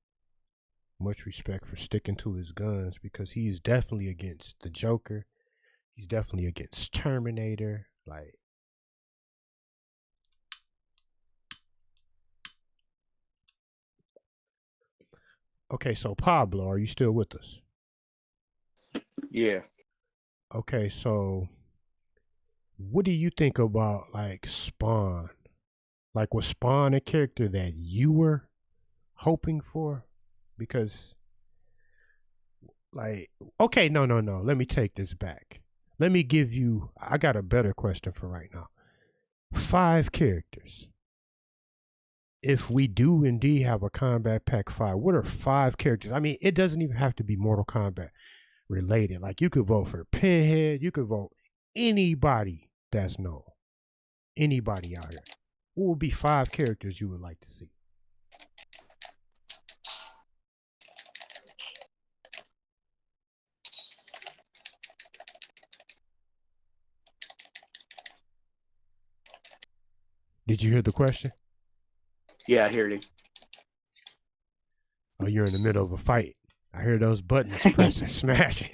Much respect for sticking to his guns, because he's definitely against the Joker. He's definitely against Terminator. Like, okay, so Pablo, are you still with us? Yeah. Okay, so what do you think about, like, Spawn? Like, was Spawn a character that you were hoping for? Because, like, okay, no. Let me take this back. I got a better question for right now. 5 characters. If we do indeed have a Combat Pack 5, what are 5 characters? I mean, it doesn't even have to be Mortal Kombat related. Like, you could vote for Pinhead. You could vote anybody that's known. Anybody out here. What would be 5 characters you would like to see? Did you hear the question? Yeah, I hear you. Oh, you're in the middle of a fight. I hear those buttons press and smash.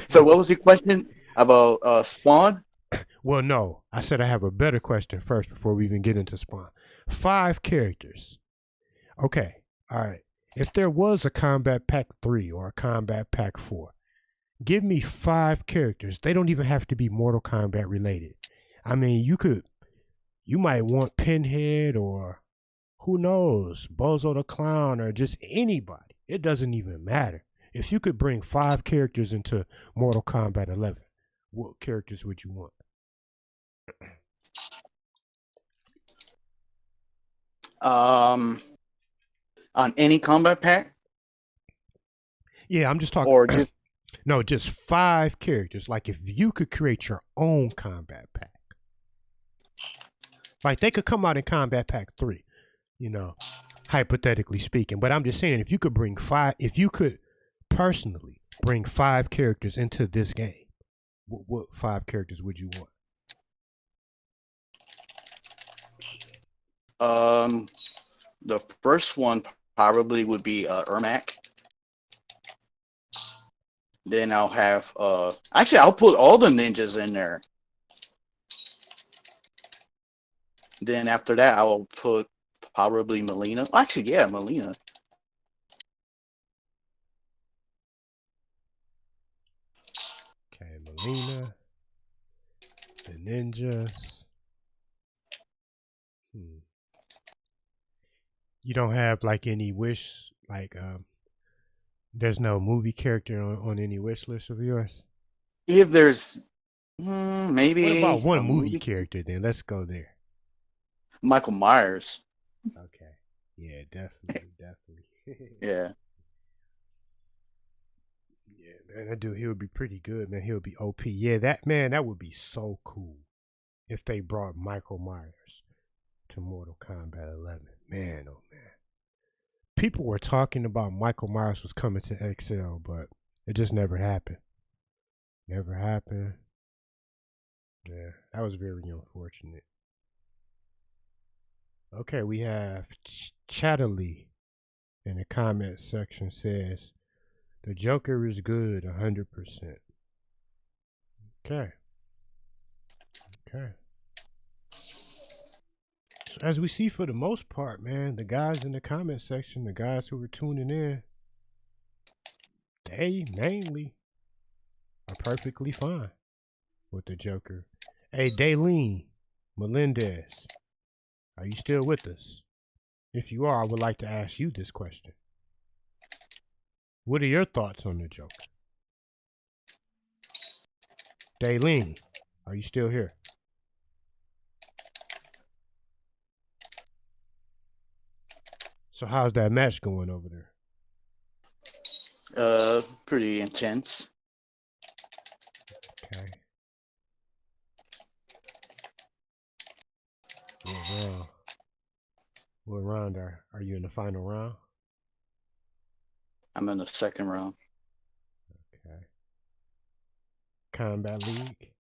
So what was your question about Spawn? Well, no. I said I have a better question first before we even get into Spawn. 5 characters. Okay. All right. If there was a Combat Pack 3 or a Combat Pack 4, give me 5 characters. They don't even have to be Mortal Kombat related. I mean, you might want Pinhead, or who knows, Bozo the Clown, or just anybody. It doesn't even matter. If you could bring 5 characters into Mortal Kombat 11, what characters would you want? On any combat pack, Yeah, I'm just talking. or just No, just 5 characters. Like, if you could create your own Combat Pack. Like, they could come out in Combat Pack 3, hypothetically speaking. But I'm just saying, if you could personally bring 5 characters into this game, what 5 characters would you want? the first one probably would be Ermac. Then I'll have actually I'll put all the ninjas in there. Then after that I will put probably Melina. Actually, yeah, Melina. Okay, Melina, the ninjas. You don't have like any wish, like there's no movie character on any wish list of yours. If there's What maybe about one a movie movie, character then? Let's go there. Michael Myers. Okay. Yeah, definitely, definitely. Yeah. Yeah, man, that dude, he would be pretty good, man. He would be OP. Yeah, that man, that would be so cool if they brought Michael Myers to Mortal Kombat 11. Man, oh man. People were talking about Michael Myers was coming to XL, but it just never happened. Never happened. Yeah, that was very unfortunate. Okay, we have Chatterley in the comment section says the Joker is good 100%. Okay. Okay. So as we see for the most part, man, the guys in the comment section, the guys who were tuning in, they mainly are perfectly fine with the Joker. Hey, Daleen Melendez, are you still with us? If you are, I would like to ask you this question. What are your thoughts on the Joker? Daleen, are you still here? So how's that match going over there? Pretty intense. Okay. What round are you in the final round? I'm in the second round. Okay. Combat League?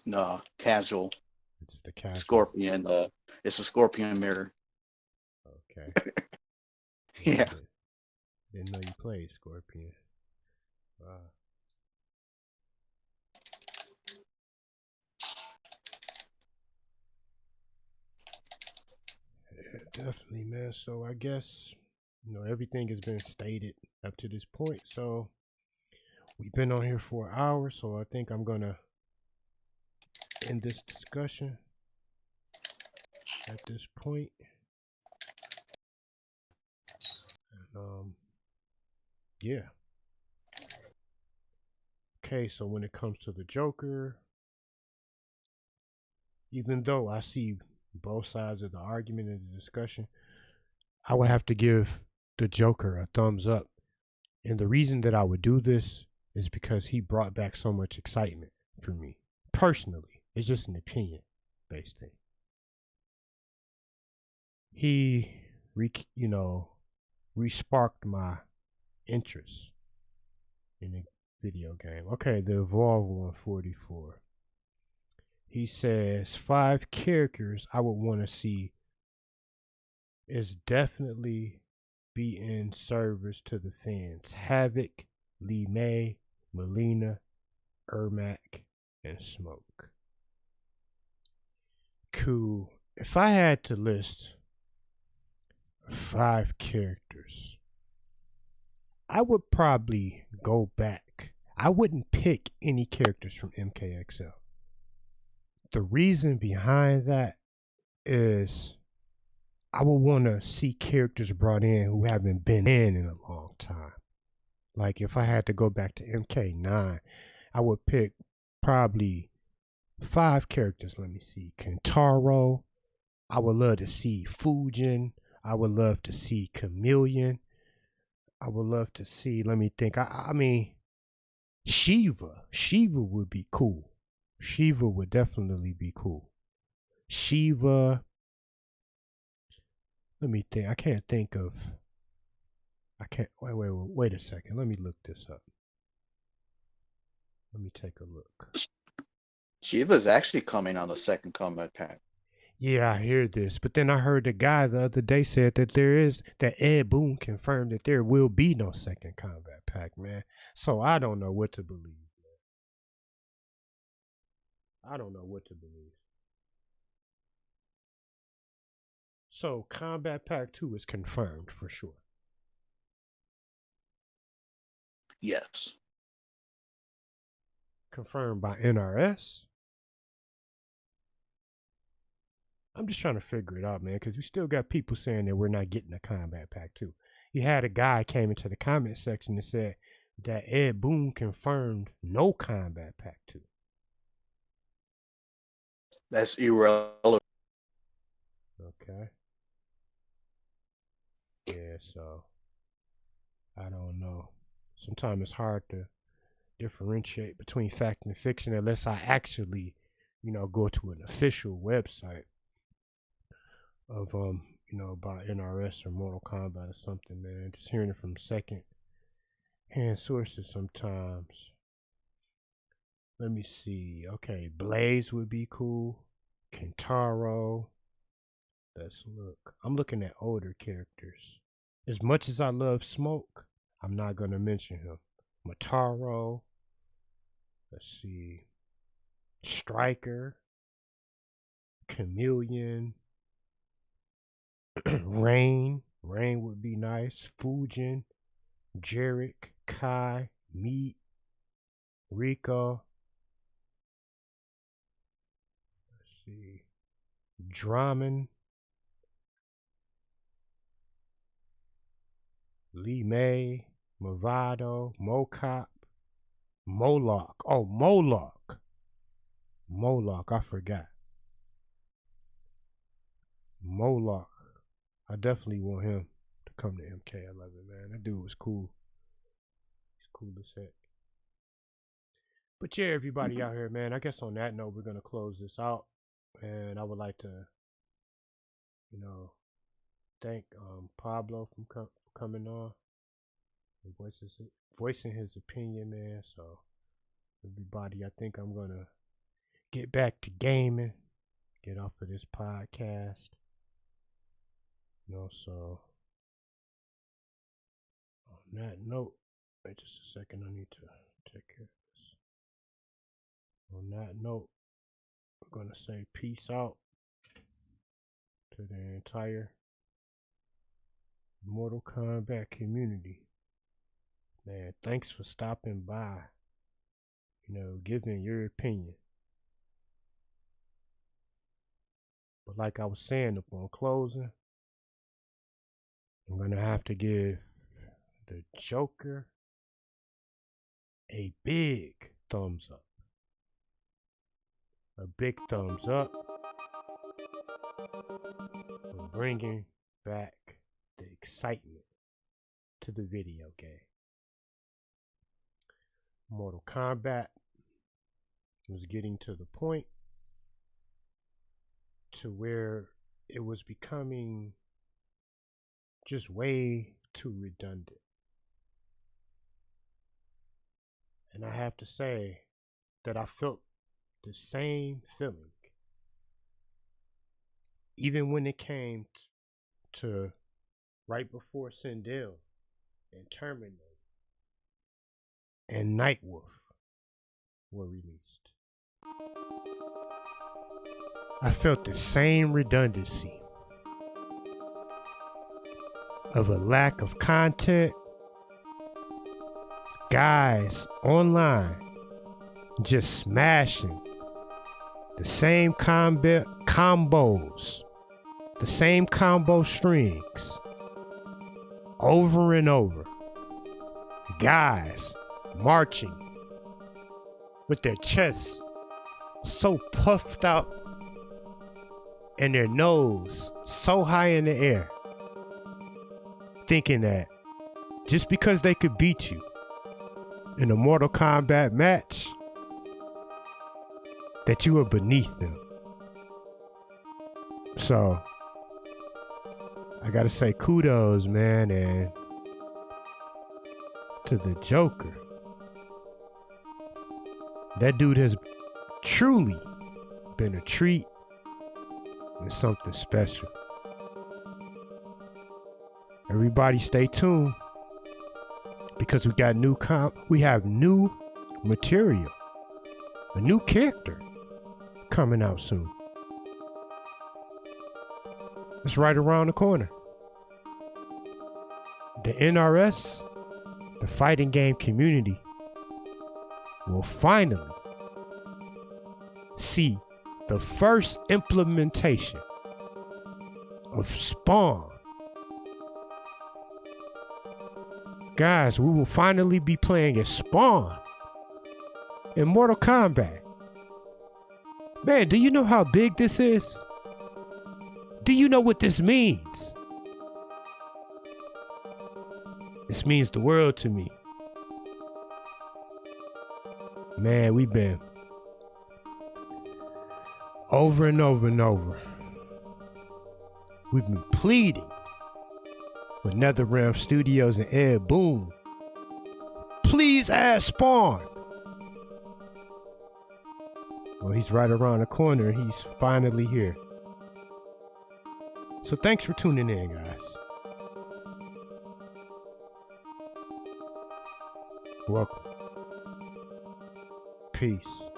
No, casual. It's just a casual. Scorpion. It's a scorpion mirror. Okay. Yeah. Didn't know you played Scorpion. Wow. Yeah, definitely, man. So I guess everything has been stated up to this point. So we've been on here for an hour. So I think I'm gonna end this discussion at this point. And, yeah. Okay, so when it comes to the Joker, even though I see both sides of the argument and the discussion, I would have to give the Joker a thumbs up. And the reason that I would do this is because he brought back so much excitement for me. Personally, it's just an opinion based thing. He, re-sparked my interest in the video game. Okay, the Evolve 144. He says 5 characters I would want to see is definitely be in service to the fans. Havoc, Lee May, Melina, Ermac, and Smoke. Cool. If I had to list 5 characters, I would probably go back. I wouldn't pick any characters from MKXL. The reason behind that is I would want to see characters brought in who haven't been in a long time. Like if I had to go back to MK9, I would pick probably 5 characters. Let me see. Kentaro. I would love to see Fujin. I would love to see Chameleon. I would love to see, let me think. I mean, Shiva. Shiva would be cool. Shiva would definitely be cool. Shiva. Let me think. I can't think of. I can't. Wait a second. Let me look this up. Let me take a look. Shiva's actually coming on the second combat pack. Yeah, I hear this, but then I heard the guy the other day said that Ed Boon confirmed that there will be no second combat pack, man. So I don't know what to believe. I don't know what to believe. So Combat Pack 2 is confirmed for sure. Yes. Confirmed by NRS. I'm just trying to figure it out, man, because we still got people saying that we're not getting a combat pack 2. You had a guy came into the comment section and said that Ed Boon confirmed no combat pack 2. That's irrelevant. Okay. Yeah, so I don't know. Sometimes it's hard to differentiate between fact and fiction unless I actually, go to an official website of about NRS or Mortal Kombat or something, man. Just hearing it from second hand sources sometimes. Let me see. Okay, Blaze would be cool. Kentaro. Let's look. I'm looking at older characters. As much as I love Smoke, I'm not gonna mention him. Mataro. Let's see. Striker. Chameleon. Rain. Rain would be nice. Fujin. Jarek. Kai. Meat. Rico. Let's see. Draman. Lee May. Movado. Mocop. Moloch. Oh, Moloch. Moloch, I forgot. Moloch. I definitely want him to come to MK11, man. That dude was cool. He's cool as heck. But yeah, everybody out here, man. I guess on that note, we're going to close this out. And I would like to, thank Pablo for coming on and voicing his opinion, man. So, everybody, I think I'm going to get back to gaming, get off of this podcast. So on that note, wait just a second, I need to take care of this. On that note, I'm going to say peace out to the entire Mortal Kombat community. Man, thanks for stopping by, giving your opinion. But like I was saying upon closing, I'm going to have to give the Joker a big thumbs up. A big thumbs up for bringing back the excitement to the video game. Mortal Kombat was getting to the point to where it was becoming just way too redundant. And I have to say that I felt the same feeling even when it came to right before Sindel and Terminator and Nightwolf were released. I felt the same redundancy of a lack of content, guys online just smashing the same combos, the same combo strings over and over. Guys marching with their chests so puffed out and their nose so high in the air, thinking that just because they could beat you in a Mortal Kombat match, that you were beneath them. So, I gotta say kudos, man, and to the Joker. That dude has truly been a treat and something special. Everybody stay tuned because we have new material, a new character coming out soon. It's right around the corner. The NRS, the fighting game community, will finally see the first implementation of Spawn. Guys, we will finally be playing as Spawn in Mortal Kombat. Man, do you know how big this is? Do you know what this means? This means the world to me. Man, we've been over and over and over. We've been pleading with NetherRealm Studios and Ed Boon. Please add Spawn. Well, he's right around the corner. He's finally here. So thanks for tuning in, guys. Welcome. Peace.